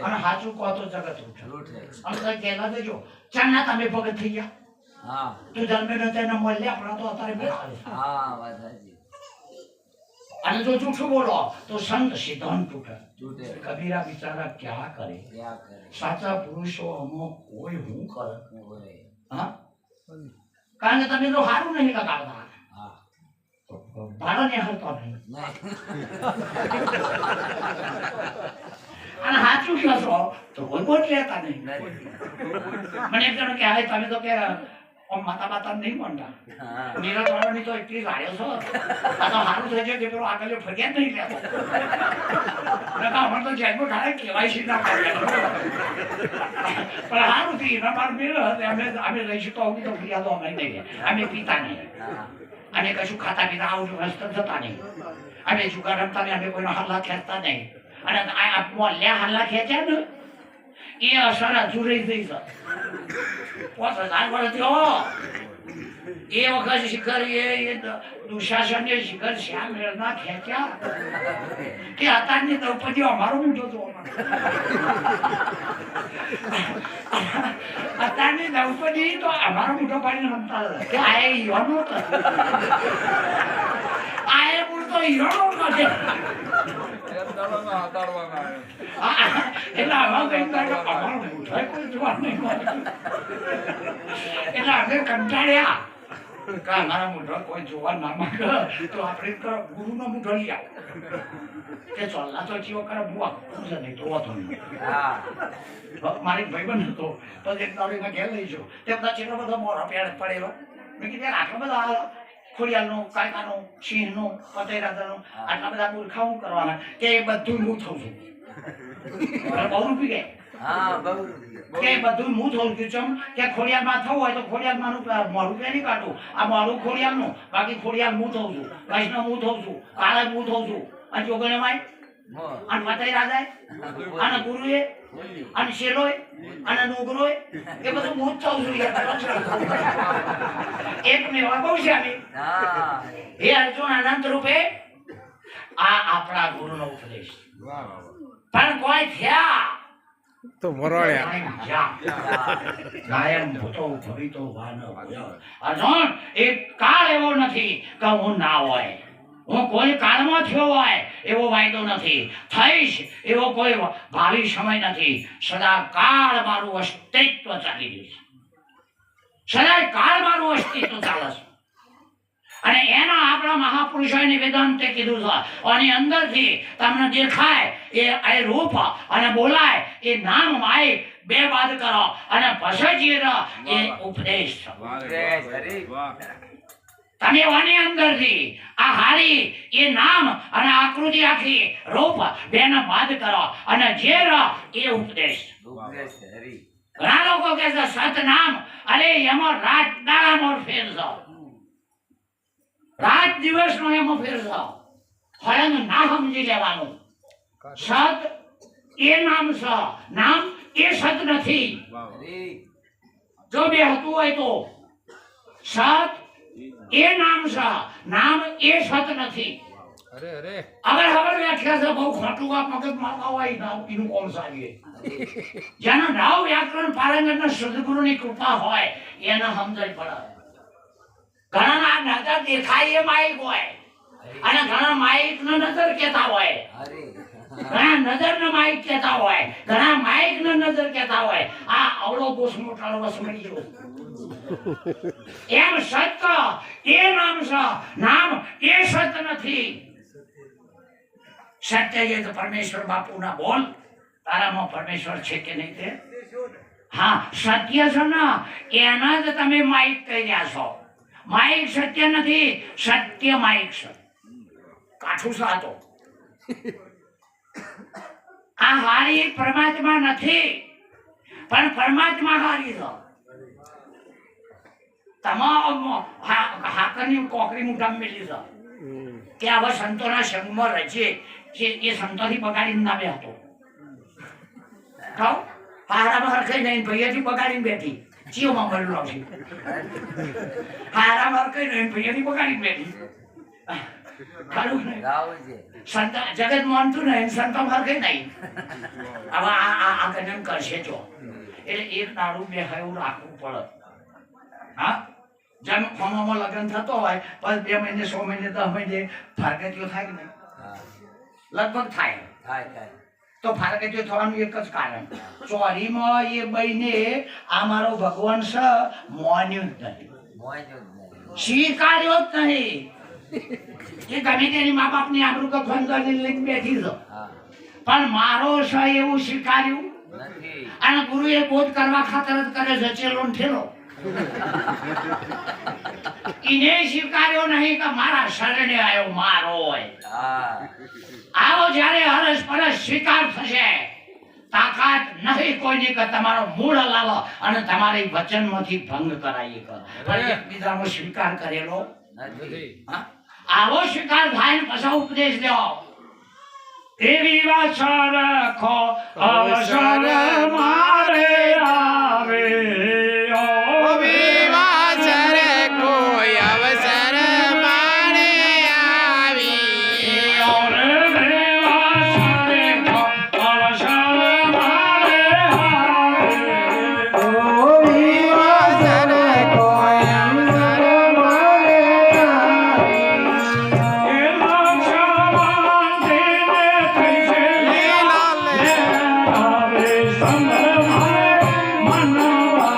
અને સાચું કહો તો જગત રૂઠે અને કઈ કહેલા દેજો ચાના તમે ભગત થઈ ગયા તું જન્મે ન તેના મળ્યા આપણા તો અત્યારે બેઠા અને જો જૂઠું બોલો તો સંત સિદ્ધાંત તૂટે કબીરા બિચારા ક્યાં કરે સાચા પુરુષો અમુક કોઈ હું કરે હા કારણ કે તમે તો સારું નહીં લગાડતા ભાડો ને હલતો નહીં અને સાચું કહો છો તો કોઈ બોટ લેતા નહીં મને એક જણ કે તમે તો કે માતા માતા નહીં બનતા નીરજ વાળાની તો એટલી ગાળ્યો છો આ તો સારું થઈ જાય કે પેલો આગળ ફરિયાદ નહીં લેતો અમારે તો જેલમાં ઠારે કેવાયસી ના કરે પણ સારું થઈ એના મેળો અમે રહીશું તો આવું તો ફરિયાદો અમે નહીં અમે પીતા નહીં અને કશું ખાતા પીતા આવું હસ્ત થતા નહીં અમે જુગાર રમતા નહીં અમે કોઈનો હલ્લા ખેંચતા નહીં અને આ મોલ્યા હલ્લા ખેંચ્યા ને એ અસર હજુ રહી ગઈ છે 5000 વર્ષ થયો એ વખત શિખર એ દુશાસન શિખર શ્યામ મેળના ખેંચ્યા કે અત્યારની દ્રૌપદીઓ અમારો મૂઠો હતો અત્યારની દ્રૌપદી તો અમારો મૂઠો પાડીને રમતા હતા કે આ હીરો હતો આ મૂળ તો હીરો નથી એટલે આમાં કઈ અમારો મૂઠો કોઈ જોવા નહીં એટલે અમે કંટાળ્યા કે અમારા મૂઢો કોઈ જોવા ના માંગે તો આપણે ગુરુનો મૂઢો લઈ આવો કે ચોલ્લા તો જીવો કરે બુઆ પૂછે નહીં તો વાતો નહીં. મારી ભાઈબંધ હતો તો એક દાડીમાં ઘેર લઈ જો તે બધા કેટલો બધો મોરો પડેલો. મેં કીધું આટલા બધા ખોડિયાલનું, કાયકાનું, સિંહનું, પતેરાજાનું આટલા બધા મૂર્ખાઓ કરવાના કે એ બધું હું થઉં છું. બહુ રૂપી ગયા કે બધું હું થઉં છું. કે ખોડિયાલમાં થવું હોય તો ખોડિયાલમાં મોરું કે નહીં કાઢું. આ મોરું ખોડિયાલનું, બાકી ખોડિયાલ હું થઉં છું, વૈષ્ણવ હું થઉં છું, કાળા હું થઉં છું, અને જોગણીમાય અને પતેરાજાય અને ગુરુએ અને શેલોય અને નુગરોય એ બધું હું જ થઉં છું. એક મેવા બહુ છે હે અર્જુન અનંત રૂપે આ આપણા ગુરુનો ઉપદેશ. પણ કોઈ થયા તો મરોડ્યા ગાયન ભૂતો ભવિતો વાન અર્જુન એક કાળ એવો નથી કે હું ના હોય. હું કોઈ કાળમાં થયો હોય એવો વાયદો નથી. થઈશ એવો કોઈ ભાવિ સમય નથી. સદા કાળ મારું અસ્તિત્વ ચાલી રહ્યું છે. સદા કાળ મારું અસ્તિત્વ ચાલે છે. અને એના આપણા મહાપુરુષોએ નિવેદનતે કીધું છે. અને અંદરથી તમને દેખાય એ રૂપ અને બોલાય એ નામ માય બે બાદ કરો અને પછી એ ઉપદેશ તમે વાની અંદરથી આ હારી એ નામ અને આકૃતિ આખી રૂપ બેને બાદ કરો અને જે એ ઉપદેશ. ઘણા લોકો કહે છે સતનામ, અરે એમાં રાત દાડામાં ફેર છે, રાત દિવસનો એમાં ફેર છે. હળંગ ના સમજી લેવાનું. સત એ નામ છે, નામ એ સત નથી. જો બે હતું હોય તો સત એ નામ છે, નામ એ સત નથી. અરે હવે વ્યાખ્યા છે બહુ ખોટું આ મગજ મારવા હોય એનું કોણ સારીએ. જેનો નાવ વ્યાકરણ પારંગત સદગુરુની કૃપા હોય એને સમજણ પડે. ઘણા નજર દેખાય એ માઇક હોય અને ઘણા માઇક ને નજર કેતા હોય, ઘણા નજર ને માઇક કેતા હોય, ઘણા માઇક ને નજર કેતા હોય. આ અવળો બોસ મોટાળો બસ મળી ગયો. એમ સત્ય એ નામ છે, નામ એ સત્ય નથી. સત્ય એ તો પરમેશ્વર બાપુ ના બોલ. તારામાં પરમેશ્વર છે કે નહીં તે? હા, સત્ય છે ને એના જ તમે માઇક કહી રહ્યા છો. માઇક સત્ય નથી, સત્ય માઇક છે. કાઠું સાતો આ હારી પરમાત્મા નથી, પણ પરમાત્મા હારી છે. તમામ હાકરની કોકરી મુઠા મેલી છે કે આવા સંતોના સંગમાં રચે કે એ સંતોથી બગાડીને ના બેઠો. હારામાં હરખાઈ નહીં ભૈયાથી બગાડીને બેઠી. જીવમાં મરેલો છે. હારામાં હરખાઈ નહીં ભૈયાથી બગાડીને બેઠી. ખરું ને? સંત જગત માનતું નહીં, સંતો હરખાઈ નહીં. હવે આ ગણન કરશે જો. એટલે એક દાડું બે એવું રાખવું પડે. હા, જેમ હોમામાં લગ્ન થતો હોય પછી 2 મહિને 6 મહિને 10 મહિને ફારગતીઓ થાય કે નહીં? લગભગ થાય. તો ફારગતીઓ થવાનું એક જ કારણ, ચોરીમાં એ બઈને આ મારો ભગવાન છે મોન્યું જ નહીં, સ્વીકાર્યો જ નહીં. એ ગમે તેની મા બાપની આબરૂ કફંદરની લઈને બેઠી છે, પણ મારો છે એવું સ્વીકાર્યું અને ગુરુએ બોધ કરવા ખાતર જ કરે છે. ચેલો ને ઠેલો એને સ્વીકાર્યો નહીં કે મારા શરણે આવ્યો મારો હોય. આવો જ્યારે હરસ પરસ સ્વીકાર થશે, તાકાત નહીં કોઈની કે તમારો મૂળ લાવો અને તમારી વચનમાંથી ભંગ કરાવી કે એકબીજાનો સ્વીકાર કરેલો નથી. આવો સ્વીકાર થાય ને પછી ઉપદેશ લેવો. એવી વાછા રાખો અવસર મારે આવે. Mano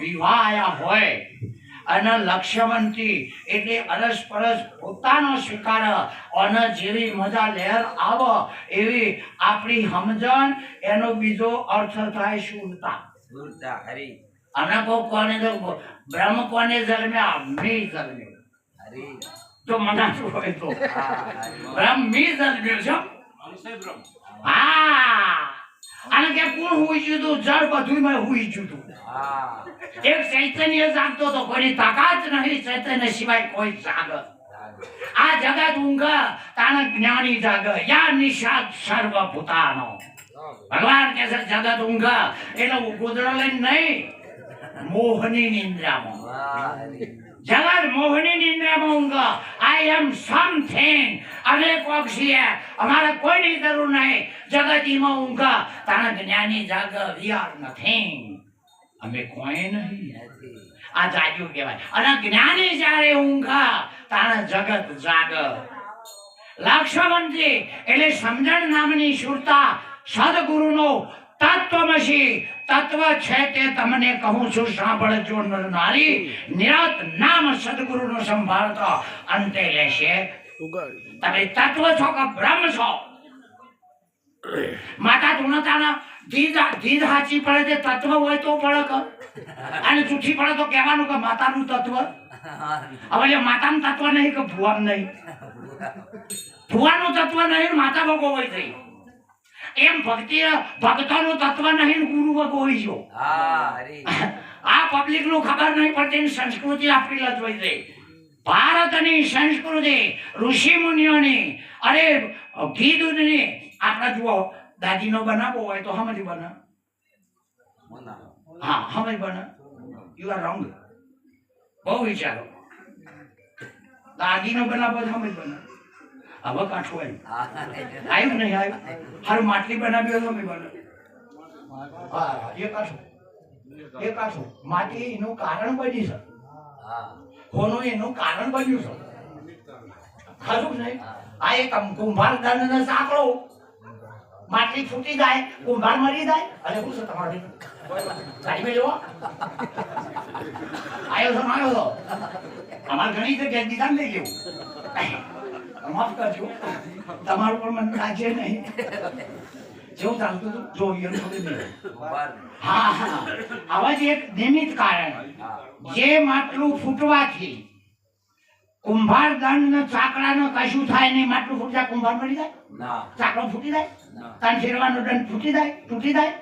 વિવાહ હોય અને લક્ષ્યવંતી એટલે અરસપરસ પોતાનો સ્વીકાર અને જેવી મજા લહેર આવે એવી આપણી સમજણ એનો બીજો અર્થ થાય શુદ્ધતા. અને કોને તો બ્રહ્મ કોને જન્મ્યા? મી જન્મ્યો. તો મનાતું હોય તો બ્રહ્મ મી જન્મ્યો છો. હા, અને કે કોણ હુઈ ગયું તું? જળ બધું માં હુઈ ગયું તું. એક ચૈતન્ય જાગતો તો કોઈની તાકાત નહીં ચૈતન્ય સિવાય કોઈ જાગ. આ જગત ઊંઘ તાણ જ્ઞાની જાગ. યા નિષાદ સર્વભૂતાનો. ભગવાન કે છે જગત ઊંઘ એટલે ગોદડો લઈને નહીં, મોહની નિંદ્રામાં. જગત મોહની નિંદ્રામાં ઊંઘ. આઈ એમ સમથિંગ. અમે કોક છીએ, અમારે કોઈની જરૂર નહીં. જગતીમાં ઊંઘ તાણ જ્ઞાની જાગ. We are nothing. અમે કોઈ નહીં. આ જાગ્યું કહેવાય. અને જ્ઞાની જ્યારે ઊંઘ તાણ જગત જાગ. લક્ષ્યવંતી એટલે સમજણ નામની સુરતા સદગુરુનો તત્વમસી તત્વ છે તે તમને કહું છું સાંભળજો નર નારી. નિરત નામ સદગુરુનો સંભાળતો અંતે લેશે. તમે તત્વ છો કે બ્રહ્મ છો? માતા તુણતાના ધીર હાચી પડે તે તત્વ હોય તો પડે કે, અને જૂઠી પડે તો કહેવાનું કે માતાનું તત્વ. હવે માતાનું તત્વ નહીં કે ભુવાનું નહીં? ભુવાનું તત્વ નહીં, માતા ભગો હોય થઈ. એમ ભક્તોનું તત્વ નહીં, ગુરુ ભગો હોય છો. આ પબ્લિક નું ખબર નહીં પડતી. સંસ્કૃતિ આપણી લજવાઈ ગઈ. ભારતની સંસ્કૃતિ ઋષિ મુનિઓની, અરે ઘી દૂધની. આપણે જુઓ, દાદીનો બનાવવો હોય તો હમજી બને. હા, હમજ બને. You are wrong. બહુ વિચારો. દાદીનો બનાવવો તો હમજ બને. હવે કાઠું આવ્યું નહીં આવ્યું. હારું માટલી બનાવી હોય તો હમજ બને. હા, એ કાઠું. એ કાઠું. માટી એનું કારણ બની છે. હોનું એનું કારણ બન્યું છે. ખરું નહીં? આ એક કુંભાર દંડ સાંકળો. માટલી ફૂટી જાય, કુંભાર મરી જાય. અરે શું છે તમારે ગાડી મેં જોવો આવ્યો છો આવ્યો છો. અમારે ઘણી જગ્યાએ દીધા લઈ લેવું. માફ કરજો, તમારું પણ મને લાગે નહીં. જેવું ચાલતું હતું જોઈએ. હા હા, આવા જ એક નિમિત્ત કારણ. જે માટલું ફૂટવાથી કુંભાર દંડ ચાકડાનો કશું થાય નહીં. માટલું ફૂટતા કુંભાર મરી જાય? ચાકડો ફૂટી જાય? તાન ફેરવાનો દંડ ફૂટી જાય, તૂટી જાય?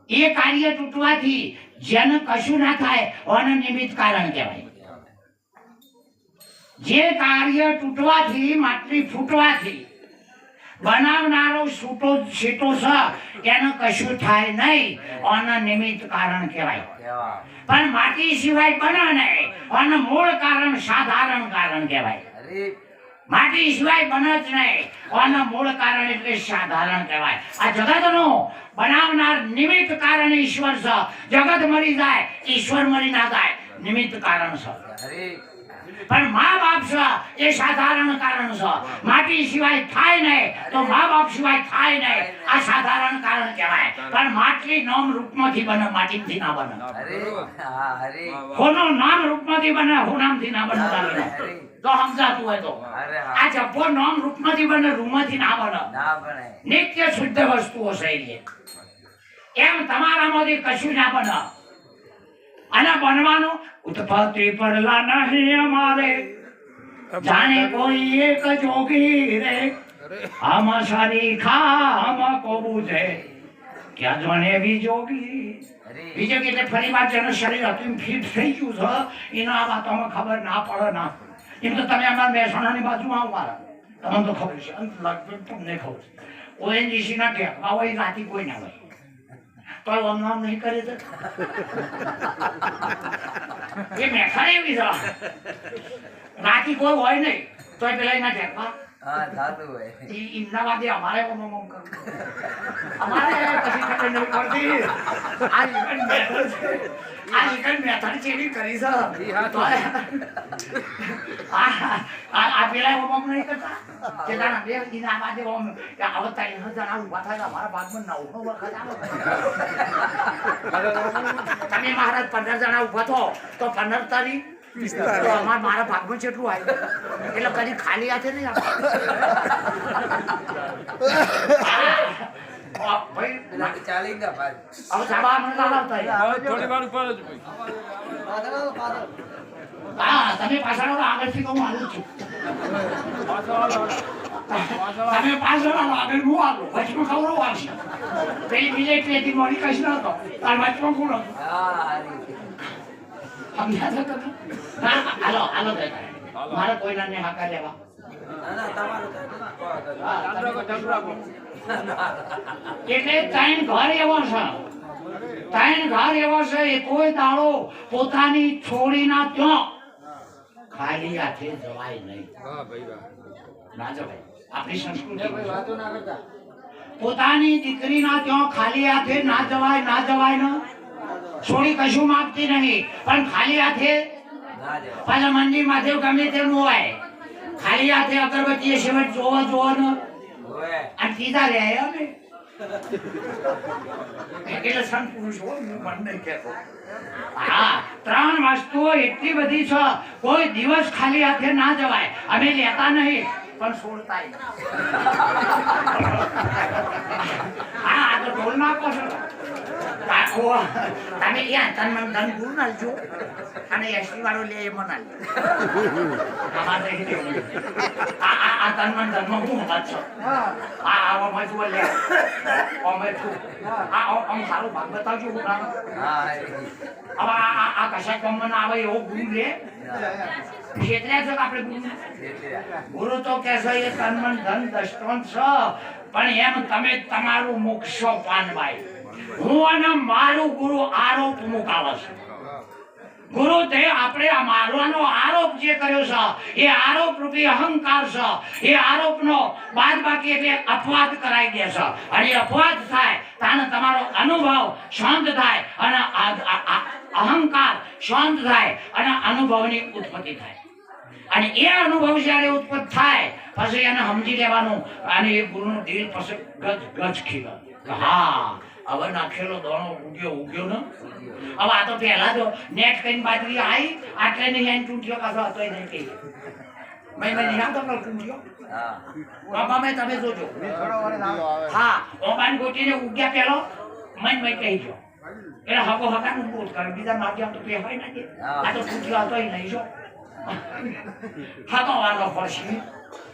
એ કાર્ય તૂટવાથી જેને કશું ના થાય ઓને નિમિત્ત કારણ કહેવાય. જે કાર્ય તૂટવાથી માટલી ફૂટવાથી બનાવનારો સીટો છે એને કશું થાય નહીં, ઓને નિમિત્ત કારણ કહેવાય. પણ માટી સિવાય બને નહીં, અને મૂળ કારણ સાધારણ કારણ કહેવાય. માટી સિવાય બને જ નહીં, અને મૂળ કારણ એટલે સાધારણ કહેવાય. આ જગતનું બનાવનાર નિમિત્ત કારણ ઈશ્વર છે. જગત મરી જાય, ઈશ્વર મરી ના જાય, નિમિત્ત કારણ છે. પણ મા બાપ છે એ સાધારણ કારણ છે. માટી સિવાય થાય નહીં તો મા બાપ સિવાય થાય નહીં, આ સાધારણ કારણ કહેવાય. પણ માટલી નામ રૂપમાંથી બને, માટીથી ના બને. હોનો નામ રૂપમાંથી બને, હોનામથી ના બને. તો સમજાતું હોય તો આ જબ્બો નામ રૂપમાંથી બને, રૂમાંથી ના બને. નિત્ય શુદ્ધ વસ્તુઓ છે. એમ તમારામાંથી કશું ના બને. અને બનવાનું ઉત્પત્તિ પરલા નહીં અમારે, જાણે કોઈ એક જોગી રે. આમાં સારી ખામાં કોબું છે, ક્યાં જાણે એવી જોગી. બીજે એટલે ફરી વાર જેનું શરીર હતું ફિટ થઈ ગયું છે, એના આ વાતોમાં ખબર ના પડે ના. એમ તો તમે અમારા મહેસાણાની બાજુમાં આવવાના, તમને તો ખબર છે. લગભગ તમને ખબર છે. ઓએનજીસી ના ટેકમાં હોય, રાતી કોઈ ના હોય. તો નામ નહીં કરે તો એ મેખા એવી છે. રાતી કોઈ હોય નહીં તો પેલા એના ટેકમાં એમના વાદે અમારે અમારે પછી ખબર નહીં પડતી. આ મેથડ ચેવી કરી છે. આ આ પેલા ઓમ નહીં કરતા કે તારા બે દિના બાદે ઓમ કે આવતા એ જણા ઉભા થાય મારા ભાગમાં ના ઉભો વખત આવે તમે મહારાજ 15 જણા ઉભા થો તો 15 તારીખ તો મારા ભાગમાં કેટલું આવ્યું એટલે કદી ખાલી હાથે નહીં ભાઈ ચાલી ગયા ભાઈ હવે સાબા મને લાવતા થોડી વાર ઉપર જ હા તમે પાછળ આગળથી તો હું આવું છું તમે પાછળ આગળ હું આવું વચમાં ખબર આવશે પેલી બીજે પેટી મોડી કઈ નતો તાર વચમાં કોણ હતું સમજાશે તમે ના હાલો હાલો મારે કોઈના ને હાકા લેવા એટલે ત્રણ ઘર એવો છે એ કોઈ દાડો પોતાની છોડીના ત્યાં ખાલી હાથે જવાય નહીં ના જવાય આપણી સંસ્કૃતિ પોતાની દીકરીના ત્યાં ખાલી હાથે ના જવાય ને છોડી કશું માંગતી નહીં પણ ખાલી હાથે પાછા મંદિર માથે ગમે તેનું હોય ખાલી હાથે અગરબત્તી શેવટ જોવો ને અને સીધા રે અમે એટલે સંત પુરુષ હોય હું મન નહીં કહેતો હા 3 વસ્તુઓ એટલી બધી છે કોઈ દિવસ ખાલી હાથે ના જવાય અમે લેતા નહીં પણ છોડતા હા આ તો ઢોલ નાખો છો તમે ત્યાં તન મન ધન ગુરુ નાલજો અને એસટી વાળો લે એ મનાલ આ તન મન ધન માં હું વાત છો આ આવા મજુ લે ઓમે છું આ ઓમ સારું ભાગ બતાવજો હું નામ હવે આ કશા કમન આવે એવો ગુરુ લે ક્ષેત્રે છે આપણે ગુરુ તો કહેશે એ તન મન ધન દષ્ટવંત છે પણ એમ તમે તમારું મોક્ષો પાનવાય હું અને મારું ગુરુ આરોપ મુકાવે છે ગુરુ તે આપણે આ મારવાનો આરોપ જે કર્યો છે એ આરોપ રૂપી અહંકાર છે એ આરોપનો બાદ બાકી એટલે અપવાદ કરાઈ દે છે અને અપવાદ થાય તાને તમારો અનુભવ શાંત થાય અને અહંકાર શાંત થાય અને અનુભવની ઉત્પત્તિ થાય અને એ અનુભવ જ્યારે ઉત્પન્ન થાય પછી એને સમજી લેવાનું અને એ ગુરુનું દિલ પછી ગજ ખીલે હા હવે નાખેલો દોણો ઉગ્યો ને હવે આ તો પહેલા તો નેટ કઈ બાજરી આવી આટલે નહીં આઈને ચૂંટ્યો પાછો હતો નહીં કઈ મેં નહીં આવતો ચૂંટ્યો મેં તમે જોજો હા ઓબાન ગોટીને ઉગ્યા પેલો મન કહી ગયો એટલે હકો હકાનું બોધ કરે બીજા માધ્યમ તો કહેવાય નથી આ તો ચૂંટ્યો હતો નહીં જો હકો વાળો પડશે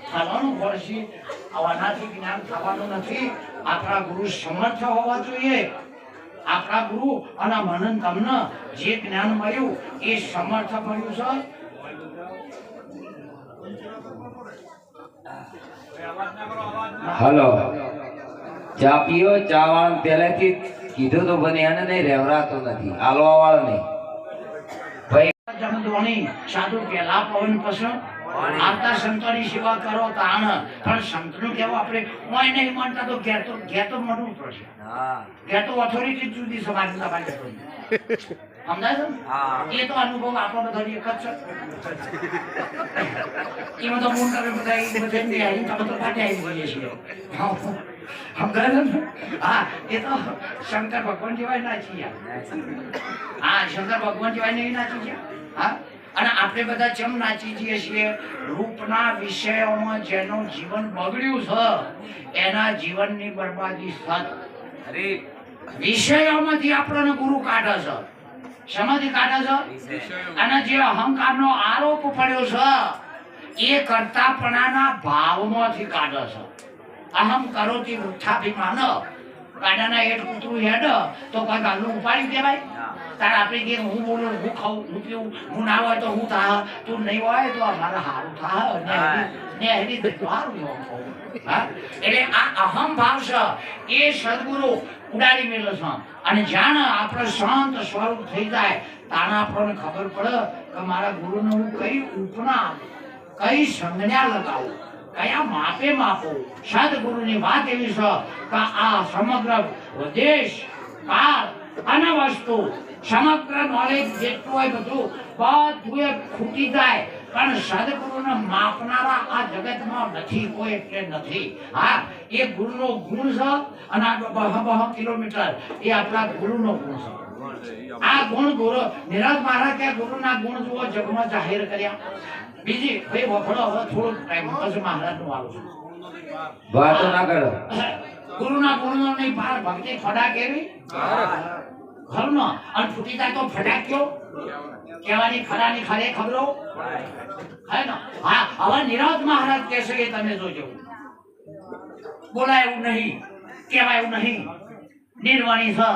થવાનું પડશે આવાનાથી જ્ઞાન થવાનું નથી આપણા ગુરુ સમર્થ હોવા જોઈએ આપણા ગુરુ અને મનન તમને જે જ્ઞાન મળ્યું એ સમર્થ મળ્યું છે હલો ચા પીઓ ચા વાળા પહેલેથી કીધું તો બને એને નહીં રેવરાતો નથી આલવા વાળો નહીં જમદોણી સાધુ પેલા પવન પસંદ આવતા સંતોની સેવા કરો તાણ પણ સંતનું કેવું આપણે કોઈ નહીં માનતા તો ઘેર તો મળવું પડશે ઘેર તો ઓથોરિટી જુદી સમાજ તમારી સમજાય છે એ તો અનુભવ આપણો બધો એક જ છે એમાં તો મૂળ કરે બધા તમે તો કાઢી આવી જઈએ છીએ સમજાય છે હા એ તો શંકર ભગવાન જેવાય ના છીએ હા શંકર ભગવાન જેવાય નહીં નાચી ગયા હા અને આપણે બધા જેમ નાચી જઈએ છીએ રૂપના વિષયોમાં જેનું જીવન બગડ્યું છે એના જીવનની બરબાદી સત વિષયોમાંથી આપણને ગુરુ કાઢે છે શેમાંથી કાઢે છે અને જે અહંકારનો આરોપ પડ્યો છે એ કરતાપણાના ભાવમાંથી કાઢે છે અહમ કરોતિ વૃથાભિમાન ગાડાના હેઠ કૂતરું હેડ તો કોઈ ગાડલું ઉપાડી દેવાય તારે આપણે કે હું બોલું હું ખાઉં હું પીવું હું ના હોય તો હું થા તું નહીં હોય તો અમારે સારું થા ને હરી સારું હા એટલે આ અહમ ભાવ છે એ સદગુરુ ઉડાડી મેળવે છે અને જાણ આપણે શાંત સ્વરૂપ થઈ જાય તાને આપણને ખબર પડે કે મારા ગુરુને હું કઈ ઉપના કઈ સંજ્ઞા લગાવું કયા માપે માપો સદગુરુની વાત એવી છે કે આ સમગ્ર દેશ કાળ અને વસ્તુ સમગ્ર નોલેજ જેટલું હોય બધું એ ખૂટી જાય, પણ સદગુરુને માપનારા આ જગતમાં નથી, કોઈ એટલે નથી. હા, એ ગુરુનો ગુણ છે, અને આ બહ કિલોમીટર એ આપણા ગુરુનો ગુણ છે. આ ગુણ ગુરુ નિરજ મહારાજ કે ગુરુના ગુણ જુઓ જગમાં જાહેર કર્યા. બીજી ભાઈ વફળો હવે થોડું ટાઈમ પછી મહારાજનું આવું છું. વાતો ના કરો. ગુરુના ગુણનો નહીં પાર ભક્તિ ફડા કેવી ઘરનો અને ફૂટી જાય તો ફટાક્યો કહેવાની ખરાની ખરે ખબરો હે ને. હા, હવે નિરજ મહારાજ કહેશે એ તમે જોજો. બોલાય એવું નહીં, કહેવાય એવું નહીં, નિર્વાણી છે.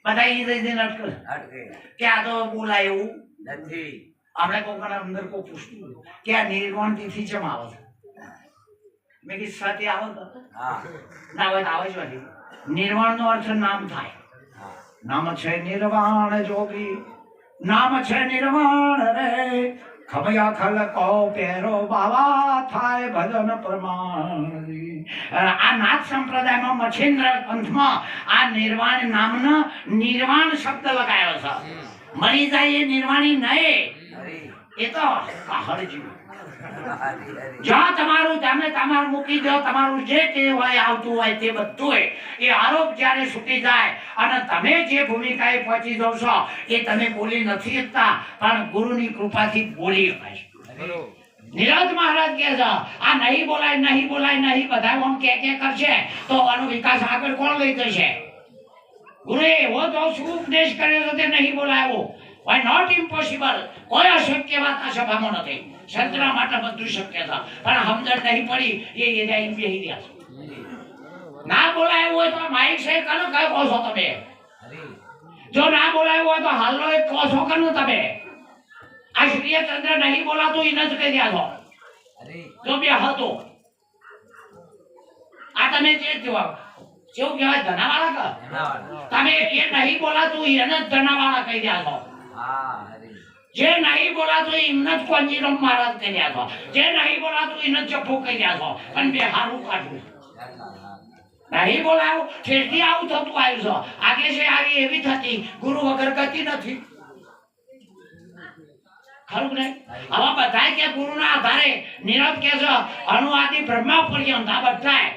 બધા ઈ જઈને અટકે કે આ તો બોલાય એવું નથી. આપણે કોઈકના અંદર કોઈ પૂછતું કે આ નિર્વાણ તિથિ ચમ આવે છે, મેં કીધું સાથે આવે તો ના હોય તો આવે જ નથી. નિર્વાણ નો અર્થ નામ થાય. નામ છે નિર્વાણ જોગી, નામ છે નિર્વાણ રે, ખમયા ખલ કો પેરો બાવા થાય ભજન પ્રમાણ. આ નાથ સંપ્રદાયમાં મચ્છેન્દ્ર પંથમાં આ નિર્વાણ નામનો નિર્વાણ શબ્દ લગાયો છે. મરી જાય એ નિર્વાણી નહીં, એ તો હરજી. જો તમારું તમે તમારું મૂકી દો, તમારું જે તે હોય આવતું હોય તે બધું એ આરોપ જ્યારે છૂટી જાય અને તમે જે ભૂમિકાએ પહોંચી જાવ છો એ તમે બોલી નથી શકતા, પણ ગુરુની કૃપાથી બોલી શકાય. નિરજ મહારાજ કહે છે આ નહીં બોલાય નહીં બોલાય નહીં, બધા આમ કે કરશે તો આનો વિકાસ આગળ કોણ લઈ જશે? ગુરુએ એવો તો શું ઉપદેશ કર્યો છે તે નહીં બોલાયો. Why not impossible? કોઈ અશક્ય વાત આ સભામાં નથી. સંતના માટે બધું શક્ય છે, પણ સમજણ નહીં પડી એ એરિયા બેહી રહ્યા છે. ના બોલાયું હોય તો માઇક છે કનો કઈ કહો છો તમે? જો ના બોલાયું હોય તો હાલનો એક કહો છો કનો તમે? આ સૂર્યચંદ્ર નહીં બોલાતું એને જ કહી રહ્યા છો. જો બે હતો આ તમે જે જવાબ કેવું કહેવાય ધનાવાળા કા તમે એ નહીં બોલાતું એને જ ધનાવાળા કહી રહ્યા છો. જે નહીં બોલાતું એમને જ કોંજીરામ મહારાજ કહી રહ્યા છો, જે નહીં બોલાતું એને જ જપો કહી રહ્યા છો. પણ બે હારું કાઢવું નહીં બોલાવું ફેરથી આવું થતું આવ્યું છે. આગે છે આવી એવી થતી, ગુરુ વગર ગતિ નથી. ખરું ને? આવા બધા કે ગુરુના આધારે નિરજ કે છે અણુઆદિ બ્રહ્મા પર્યંત આ બધા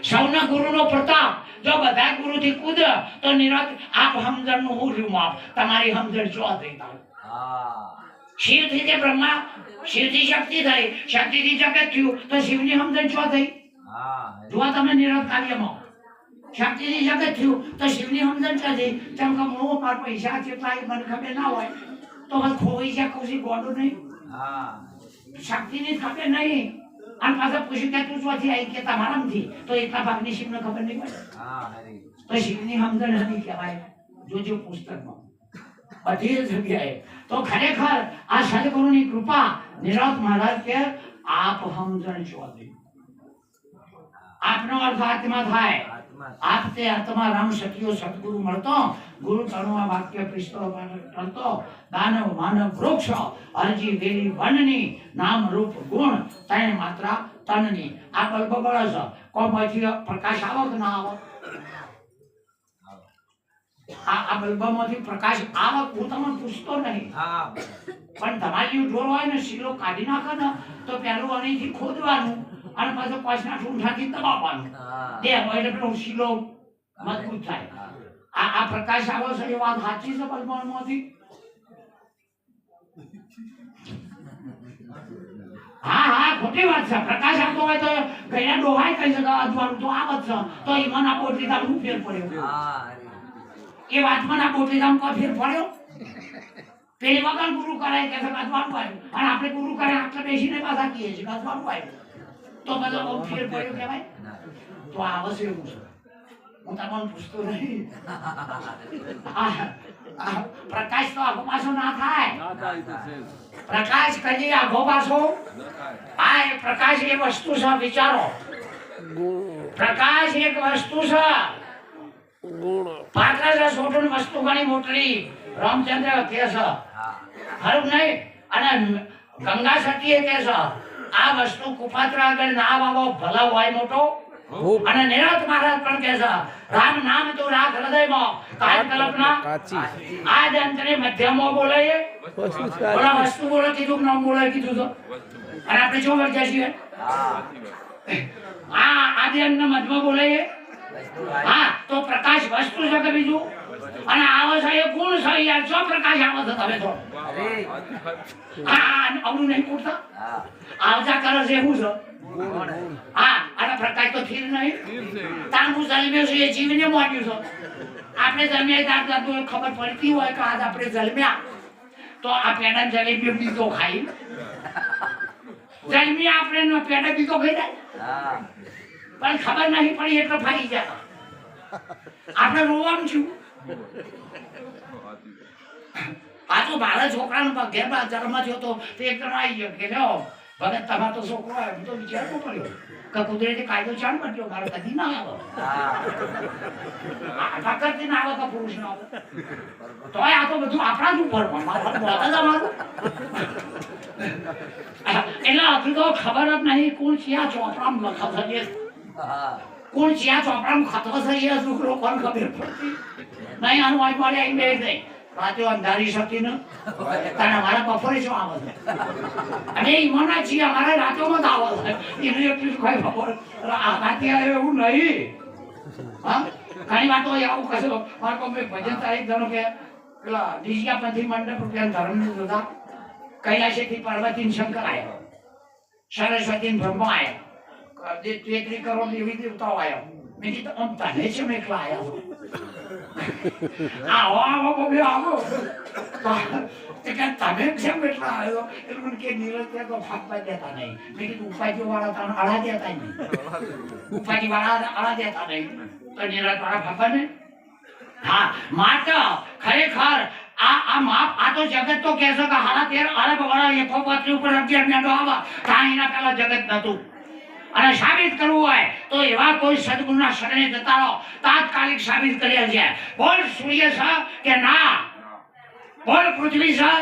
સૌના ગુરુનો પ્રતાપ. જો બધા ગુરુથી કૂદ તો નિરજ આપ સમજણનું હું રહ્યું માપ, તમારી સમજણ જો થઈ થાય. શિવથી જે બ્રહ્મા, શિવથી શક્તિ થઈ, શક્તિથી જગત થયું તો શિવની સમજણ જો થઈ. જો તમે નિરજ કાર્યમાં શક્તિથી જગત થયું તો શિવની સમજણ છે થઈ. જેમ કે હું મારા પૈસા કેટલા મને ખબર ના હોય તો બસ ખોવાઈ જાય ખુશી ગોડું નહીં, શક્તિની ખબર નહીં. અને પાછા પૂછ્યું કે તું ચોથી આવી કે તમારામાંથી, તો એટલા ભાગની શિવને ખબર નહીં પડે તો શિવની સમજણ નથી કહેવાય. જોજો પુસ્તકમાં બધી જગ્યાએ. તો ખરેખર આ સદગુરુની કૃપા. નિરજ મહારાજ કે આપ સમજણ છો દે. આપનો અર્થ આત્મા થાય. આપ તે આત્મા રામ સખીઓ સદગુરુ મળતો, ગુરુ તણુઆ વાક્ય પ્રિસ્તો ટળતો, દાનવ માનવ વૃક્ષ અરજી વેરી વનની, નામ રૂપ ગુણ ત્રણ માત્રા તનની. આ બલ્બ બળે છે, કોમાંથી પ્રકાશ આવો કે ના આવો? આ બલ્બમાંથી પ્રકાશ આવક હું તમને પૂછતો નહીં, પણ તમારી ઢોર હોય ને શીલો કાઢી નાખે ને તો પેલું અહીંથી ખોદવાનું અને પાછું પાછના ઠૂંઠાથી દબાવવાનું. બે હોય એટલે પેલો શીલો મજબૂત થાય. આ પ્રકાશ આવો છે એ વાત સાચી છે બલ્બમાંથી? હા હા ખોટી વાત છે. પ્રકાશ આવતો હોય તો ગયા ડોહાય કહી શકે અજવાનું તો આવત છે, તો ઈમાન આપો એટલે તારું ફેર પડ્યો. એ વાતમાં ના બોટલી રામ કોઈ ફેર પડ્યો? પેલી વગર ગુરુ કરાય કે અજવાનું આવ્યું, અને આપણે ગુરુ કરે આટલે બેસીને પાછા કહીએ છીએ અજવાનું આવ્યું, તો બધા ફેર પડ્યો કહેવાય? તો આવશે એવું છે. હું તમને પૂછતો નહીં. પ્રકાશ તો આગો પાછો ના થાય. પ્રકાશ કદી આગો પાછો આ પ્રકાશ એ વસ્તુ છે. વિચારો, પ્રકાશ એક વસ્તુ છે. પાત્રા છોટું વસ્તુ ઘણી મોટલી રામચંદ્ર કે છે ખરું નહીં? અને ગંગા સતીએ કે છે આ વસ્તુ કુપાત્ર આગળ ના વાવો ભલા હોય મોટો ભૂપ અને નિરત મહારાજ પણ કહે છે રામ નામ તો રાખ હૃદયમાં કાય કલ્પના કાચી આદ અંતરે મધ્યમાં બોલાય વસ્તુ બોલા વસ્તુ બોલે કીધું કે નામ બોલાય કીધું તો અને આપણે શું વર્જ્યા છીએ આ આદિ અંત મધ્યમાં બોલાય હા તો પ્રકાશ વસ્તુ છે કે બીજું અને આવો છે એ ગુણ છે યાર જો પ્રકાશ આવો છે તમે તો હા આવડું નહીં પૂછતા આવજા કરે છે એવું છે હા અને પ્રકાશ તો થીર નહીં તાનું જન્મ્યો છે એ જીવને મોટ્યું છે આપણે જન્મ્યા ત્યાં તો ખબર પડતી હોય કે આજ આપણે જન્મ્યા તો આ પેડા જલેબી બીજો ખાઈ જન્મ્યા આપણે પેડા બીજો ખાઈ જાય પણ ખબર નહીં પડી એટલે ફરી જાય આપણે રોવાનું છું આ તો મારા છોકરાનો ઘેરમાં જન્મ થયો તો તે એક જણ આવી ગયો કે લ્યો ભગત તમારો તો છોકરો આવ્યો હું તો વિચારવું પડ્યો કે કુદરતી કાયદો ચાલ બન્યો મારો કદી ના આવે પ્રકૃતિ ના આવે કે પુરુષ ના આવે તોય આ તો બધું આપણા જ ઉપર મારા જ અમારું એટલે હજુ તો ખબર જ નહીં કોણ ક્યાં ચોપડામાં લખાશે છે કોણ ક્યાં ચોપડામાં ખતો છે એ છોકરો કોણ ખબર પડતી નહીં આનું વાઈ મારે આવી બે નહીં રાતે અંધારી શકી ને તારા મારા બપોરે શું આવે છે અને ઈમાના છીએ અમારા રાતોમાં જ આવે છે એને એટલું કઈ ખબર રાતે એવું નહીં હા ઘણી વાતો આવું કશો મારે કોઈ ભજન તારીખ ધરો કે પેલા દિશિયાપંથી મંડપ રૂપિયા ધર્મની જોતા કૈલાસેથી પાર્વતી શંકર આવ્યો સરસ્વતી બ્રહ્મા આવ્યો 33 કરોડ દેવી દેવતાઓ આવ્યો મેં કીધું આમ તને છે મેં એકલા આવ્યા આવો આવો બબે આવો તમે કેમ એટલા આવ્યો એટલે કે નીરજ ત્યાં તો ફાંકવા દેતા નહીં મેં કીધું ઉપાધિ વાળા તને અડા દેતા નહીં ઉપાધિ વાળા અડા દેતા નહીં તો નીરજ વાળા ફાંકવા ને હા માટે ખરેખર આ તો જગત તો કહેશો કે હારા 13 અરબ વાળા 135 ઉપર 11 મેંડો આવા ત્યાં એના પેલા જગત નતું અને સાબિત કરવું હોય તો એવા કોઈ સદગુણના શરણે જતા રહો તાત્કાલિક સાબિત કર્યા છે બોલ સૂર્ય છે કે ના બોલ પૃથ્વી છે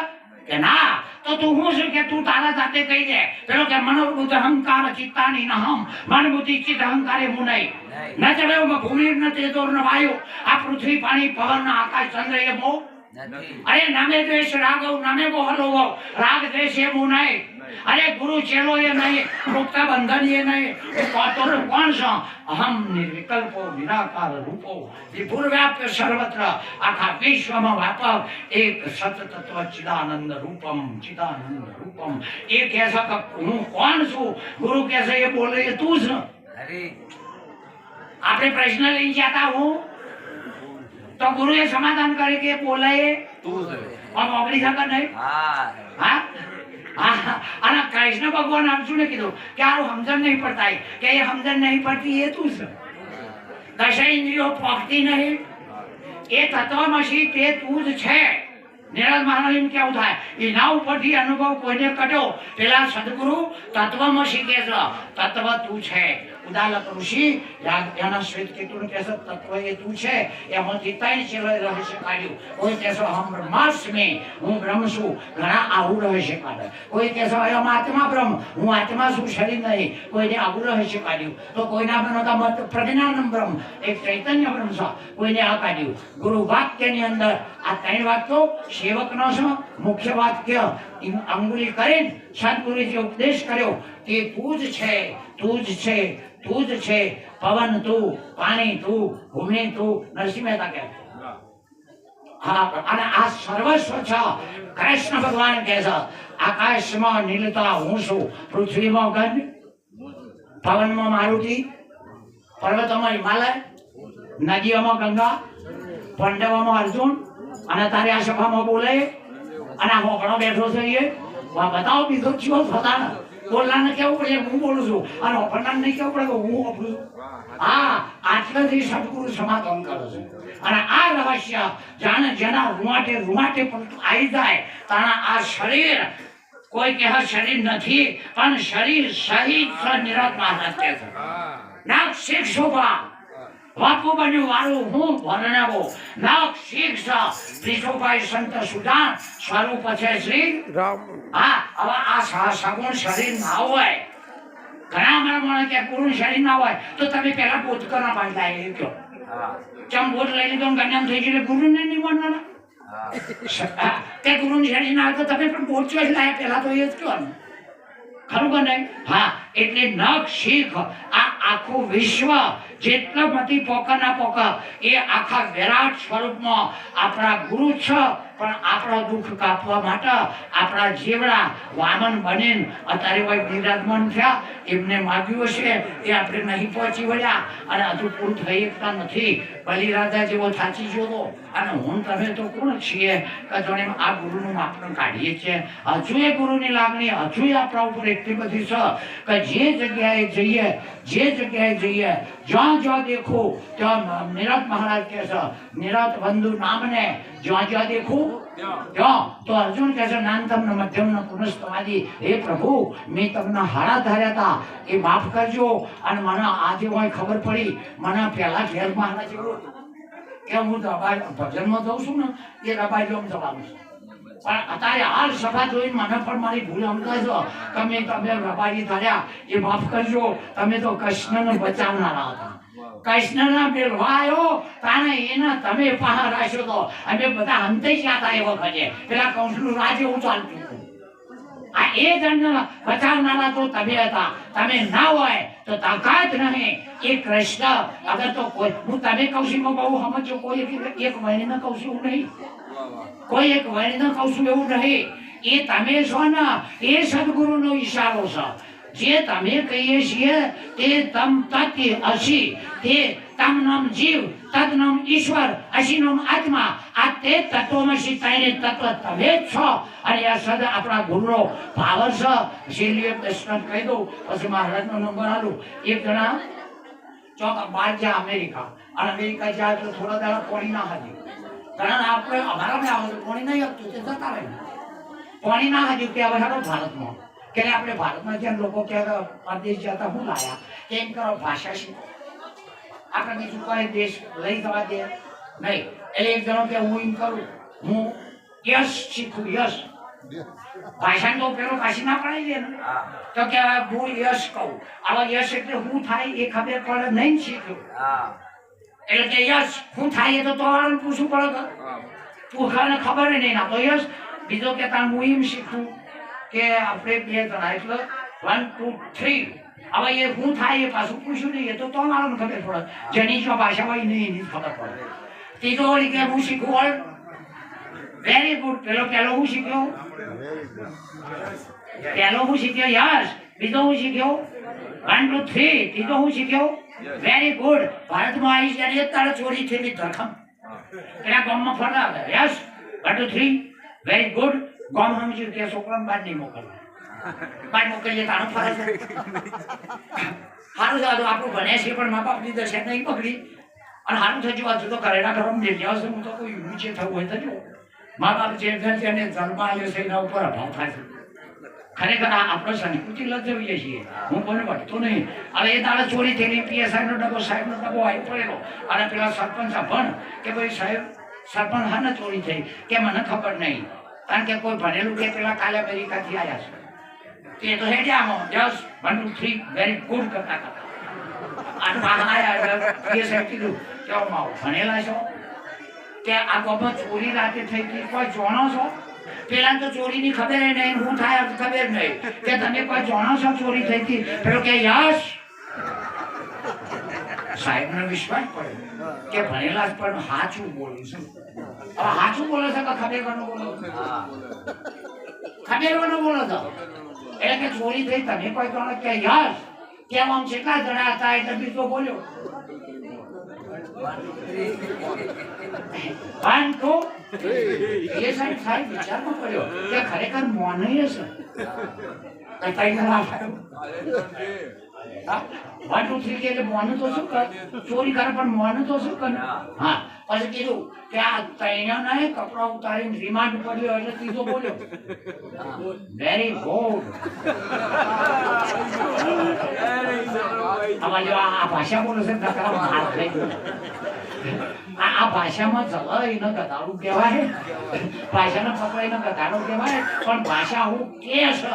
કે ના તો તું હું છું કે તું તારા જાતે કહી દે પેલો કે મનોબુદ્ધ અહંકાર ચિત્તાની નહમ મન બુદ્ધિ ચિત્ત અહંકારે હું નહીં ન ચડ્યો ભૂમિ ન તેજો ન વાયુ આ પૃથ્વી પાણી પવન આકાશ ચંદ્ર એ મો અરે નામે દ્વેષ રાગવ નામે મોહલો રાગ દ્વેષ એ હું નહીં અરે ગુરુ ચેલો એ નહીં મુક્ત બંધન એ નહીં કોણ છો અહમ નિર્વિકલ્પો નિરાકાર રૂપો વિભુર્વ્યાપ્ય સર્વત્ર આખા વિશ્વમાં વ્યાપક એક સતતત્વ ચિદાનંદ રૂપમ એ કહે છે કે હું કોણ છું ગુરુ કહે છે એ બોલે એ તું જ આપણે પ્રશ્ન લઈ જતા હું તો ગુરુએ સમાધાન કરે કે બોલાય તું જ આમ ઓગળી શકે નહીં હા અને કૃષ્ણ ભગવાન આમ શું કીધું કે આ સમજણ નહીં પડતા કે એ સમજણ નહીં પડતી એ તું છે દશ ઇન્દ્રિયો પોખતી નહીં એ તત્વમસી તે તું જ છે નિરજ મહારાજ એમ કેવું થાય એના ઉપરથી અનુભવ કોઈને કર્યો પેલા સદગુરુ તત્વમસી કે છે તત્વ તું છે ઉદાલક ઋષિ એના શ્વેત કેતુને કહે છે તત્વ એ તું છે એમાંથી ત્રણ છેલ્લે રહસ્ય કાઢ્યું કોઈ કહે છે હમ બ્રહ્માસ્મિ હું બ્રહ્મ છું ઘણા આવું રહસ્ય કાઢે કોઈ કહે છે અયમ આત્મા બ્રહ્મ હું આત્મા છું શરીર નહીં કોઈને આવું રહસ્ય કાઢ્યું તો કોઈના બનોતા મત પ્રજ્ઞાનમ બ્રહ્મ એક ચૈતન્ય બ્રહ્મ છે કોઈને આ કાઢ્યું ગુરુ વાક્યની અંદર આ ત્રણ વાક્યો સેવકનો છે મુખ્ય વાક્ય અંગુલી કરીને સદગુરુજી ઉપદેશ કર્યો તે તું જ છે તું જ છે પવન તું પાણી તું ભૂમિ તું નરસિંહ મહેતા કહે હા અને આ સર્વસ્વ છે કૃષ્ણ ભગવાન કહે છે આકાશમાં નીલતા હું છું પૃથ્વીમાં ગંજ પવનમાં મારુતિ પર્વતોમાં હિમાલય નદીઓમાં ગંગા પાંડવોમાં અર્જુન અને તારે આ સભામાં બોલે અને આ હોકળો બેઠો છે એ બતાવો બીજો ચીવો થતા બોલનાને કેવું પડે હું બોલું છું અને ઓફરનાર નહીં કેવું પડે હું ઓફરું હા આટલાથી સદગુરુ સમાધાન કરે છે અને આ રહસ્ય જાણે જેના રૂમાટે આવી જાય તાણા આ શરીર કોઈ કહે શરીર નથી પણ શરીર સહિત નિરજ મહારાજ કહે છે નાક શીખ શોભા બાપુ બન્યું વાળું હું વર્ણવો નાક શીખ ત્રિશોભાઈ સંત સુદાન સ્વરૂપ છે શ્રી રામ હા હવે આ સગુણ શરીર ના હોય ઘણા અમારા માણસ કે ગુરુ શરીર ના હોય તો તમે પહેલા બોધકરના બાંધતા એ કહો ચમ બોધ લઈ લીધો ગણ્યામ થઈ ગયું ગુરુને નહીં માનવાના તે ગુરુની શરીર ના હોય તો તમે પણ બોધ ચોઈસ લાયા પહેલા તો એ જ કહો ખરું કે નહીં હા એટલે નખ શીખ આ આખું વિશ્વ જેટલો બધી પોકાના પોકા એ આખા વિરાટ સ્વરૂપમાં આપણા ગુરુ છે પણ આપણા દુઃખ કાપવા માટે આપણા જેવડા વામન બનીને અત્યારે કોઈ બિરાજમાન થયા એમને માગ્યું હશે એ આપણે નહીં પહોંચી વળ્યા અને હજુ પૂરું થઈ શકતા નથી બલિરાજા જેવો થાચી ગયો અને હું તમે તો કોણ છીએ કે જોડે આ ગુરુનું માપન કાઢીએ છીએ હજુ એ ગુરુની લાગણી હજુ આપણા ઉપર એટલી બધી છે કે જે જગ્યાએ જઈએ જ્યાં જ્યાં દેખો ત્યાં નિરત મહારાજ કહે છે નિરત બંધુ નામને જ્યાં દેખું તો અર્જુન કહે છે નાનતમ મધ્યમ પુનસ્તવાદી હે પ્રભુ મેં તમને હાડા ધાર્યા હતા એ માફ કરજો અને મને આજે હોય ખબર પડી મને પહેલા ઘેર મહારાજ એવું કે હું ભજનમાં જઉં છું ને એ રબાઈમાં જવાનું છે પણ અત્યારે હાલ સભા જોઈને મને પણ મારી ભૂલ સમજાય છે તમે રબાઈ ધાર્યા એ માફ કરજો તમે તો કૃષ્ણને બચાવનારા હતા કૃષ્ણના મેળવા આવ્યો તાણે એના તમે પહાર રાખ્યો તો અમે બધા અંતે ગયા હતા એ વખતે પેલા કૌશલું રાજ એવું ચાલતું હતું આ એ જણને બચાવનારા તો તમે હતા તમે ના હોય તો તાકાત નહીં એ કૃષ્ણ અગર તો કોઈ હું તમે કૌશિકમાં બહુ સમજો કોઈ એક વણીને કહું છું એવું નહીં કોઈ એક વણીને કહું છું એવું નહીં એ તમે છો ને એ સદગુરુનો ઈશારો છે જે તમે કહીએ છીએ તે તમ તત્વ અસી તે તમ નામ જીવ તદ નામ ઈશ્વર અસી નામ આત્મા આ તે તત્વમસી ત્રણે તત્વ તમે જ છો અને આ સદ આપણા ગુરુનો પાવર છે શૈલીએ દર્શન કહી દઉં પછી મહારાજનો નંબર આલું એક જણા ચોક બહાર ગયા અમેરિકા અને અમેરિકા જ્યાં તો થોડા દાડા પાણી ના હાજી ઘણા આપણે અમારા આવે પાણી નહીં આપતું તે જતા રહે પાણી ના હાજી કે હવે હારો ભારતમાં કે આપણે ભારતમાં જ્યાં લોકો ક્યાં પરદેશ જતા હું લાયા કેમ કરો ભાષા શીખો આપણે બીજું કોઈ દેશ લઈ જવા દે નહીં એટલે એક જણો કે હું એમ કરું હું યશ શીખું યશ ભાષા તો પેલો કાશી ના પડાવી દે ને તો કે હું યશ કહું આવા યશ એટલે હું થાય એ ખબર પડે નહીં શીખ્યું એટલે કે યશ હું થાય એ તો વાળાને પૂછવું પડે પૂછાને ખબર નહીં ના તો યશ બીજો કે તાર હું એમ શીખું કે આપણે બે જણા એટલે 1 2 3 હવે એ હું થાય એ પાછું પૂછ્યું નહીં એ તો મારું ખબર પડે જેની જો ભાષા હોય નહીં એની ખબર પડે ત્રીજો વળી કે હું શીખું વેરી ગુડ પેલો હું શીખ્યો હું શીખ્યો યસ બીજો હું શીખ્યો 1 2 3 ત્રીજો હું શીખ્યો વેરી ગુડ ભારતમાં આવી ત્યારે તારે ચોરી થયેલી ધરખમ પેલા ગામમાં ફરતા હતા યસ 1 2 3 વેરી ગુડ ગામ સમજ્યું કે છોકરાને બહાર નહીં મોકલવા બહાર મોકલીએ તારું ફરજ સારું સારું આપણું ભણે છે પણ મા બાપની દશા નહીં પકડી અને સારું થયું હજુ તો ઘરેના ઘરમાં દેખ્યા હશે હું તો કોઈ નીચે થવું હોય તો જો મા બાપ જે જેને જન્મ આવ્યો છે એના ઉપર અભાવ થાય છે ખરેખર આપણે સંસ્કૃતિ લજવીએ છીએ હું કોઈને વળતો નહીં અને એ દાડે ચોરી થયેલી પીએસઆઈનો ડબ્બો સાહેબનો ડબ્બો આવી પડેલો અને પેલા સરપંચ ભણ કે ભાઈ સાહેબ સરપંચ હા ને ચોરી થઈ કે મને ખબર નહીં કારણ કે કોઈ ભણેલું કે પેલા કાલે અમેરિકાથી આવ્યા છે તે તો હેડ્યામાં 10 1 2 3 વેરી ગુડ કરતા અને આવ્યા પીએસઆઈ કીધું કે ભણેલા છો કે આ ગામમાં ચોરી રાતે થઈ ગઈ કોઈ જાણો છો પેલા તો ચોરીની ખબર નહીં હું થાય ખબર નહીં કે તમે કોઈ જાણો છો ચોરી થઈ હતી પેલો કે યશ સાહેબનો વિશ્વાસ પડ્યો કે ભણેલા પણ સાચું બોલું છું હવે સાચું બોલે છે કે ખબેરવાનું બોલો ખબેરવાનું બોલો છો એટલે કે ચોરી થઈ તમે કોઈ જાણો કે યશ કેમ આમ કેટલા જણા હતા એટલે બીજો બોલ્યો 1 2 3 એ સાહેબ વિચારમાં પડ્યો કે ખરેખર મોન હશે કઈ ના 1 2 3 એટલે મોનું તો શું કર ચોરી કરે પણ મોનું તો શું કર હા પછી કીધું કે આ તૈયાર નહીં કપડા ઉતારીને રિમાન્ડ પડ્યો એટલે ત્રીજો બોલ્યો વેરી ગુડ આ ભાષા બોલે છે નકરા માર થઈ ગયો આ ભાષામાં ચલો એને ગધાડું કહેવાય, ભાષાને પકડે એને ગધાડું કહેવાય, પણ ભાષા હું કે છે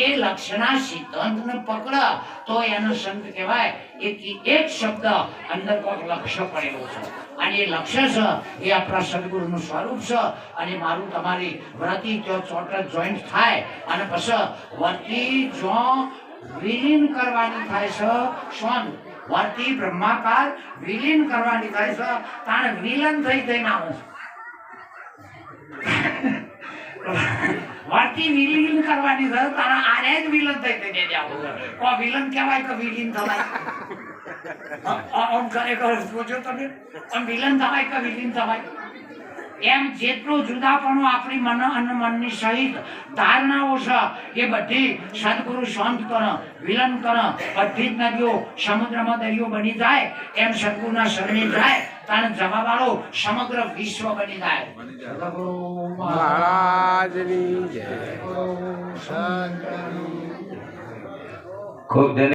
એ લક્ષણા સિદ્ધાંતને પકડ તો એનો સંત કહેવાય. એક શબ્દ અંદર કોઈ લક્ષ્ય પડેલો છે અને એ લક્ષ્ય છે એ આપણા સદગુરુનું સ્વરૂપ છે. અને મારું તમારી વ્રતિ ત્યાં ચોટ જોઈન્ટ થાય અને પછી વર્તી જો વિલીન કરવાની થાય છે. શ્વાન વર્તી બ્રહ્માકાર વિલીન કરવાની થાય છે, તાણે વિલન થઈ થઈને આવે છે. વર્તી વિલીન કરવાની છે, તાણે આને જ વિલન થઈ થઈને આવું છે. કોઈ વિલન કહેવાય કે વિલીન થવાય? આમ ખરેખર પૂછો તમે, આમ વિલન થવાય કે વિલીન થવાય? એમ જેટલું જુદાપણું આપણી મન અને મનની સહિત ધારણાઓ છે એ બધી સદગુરુ શાંત કરે, વિલન કરે. બધી જ નદીઓ સમુદ્રમાં દરિયો બની જાય એમ સદગુરુના શરણે જાય તાણે જવાબ વાળો સમગ્ર વિશ્વ બની જાય. સદગુરુ મહારાજની જય. મહારાજ ખૂબ ધન્યવાદ.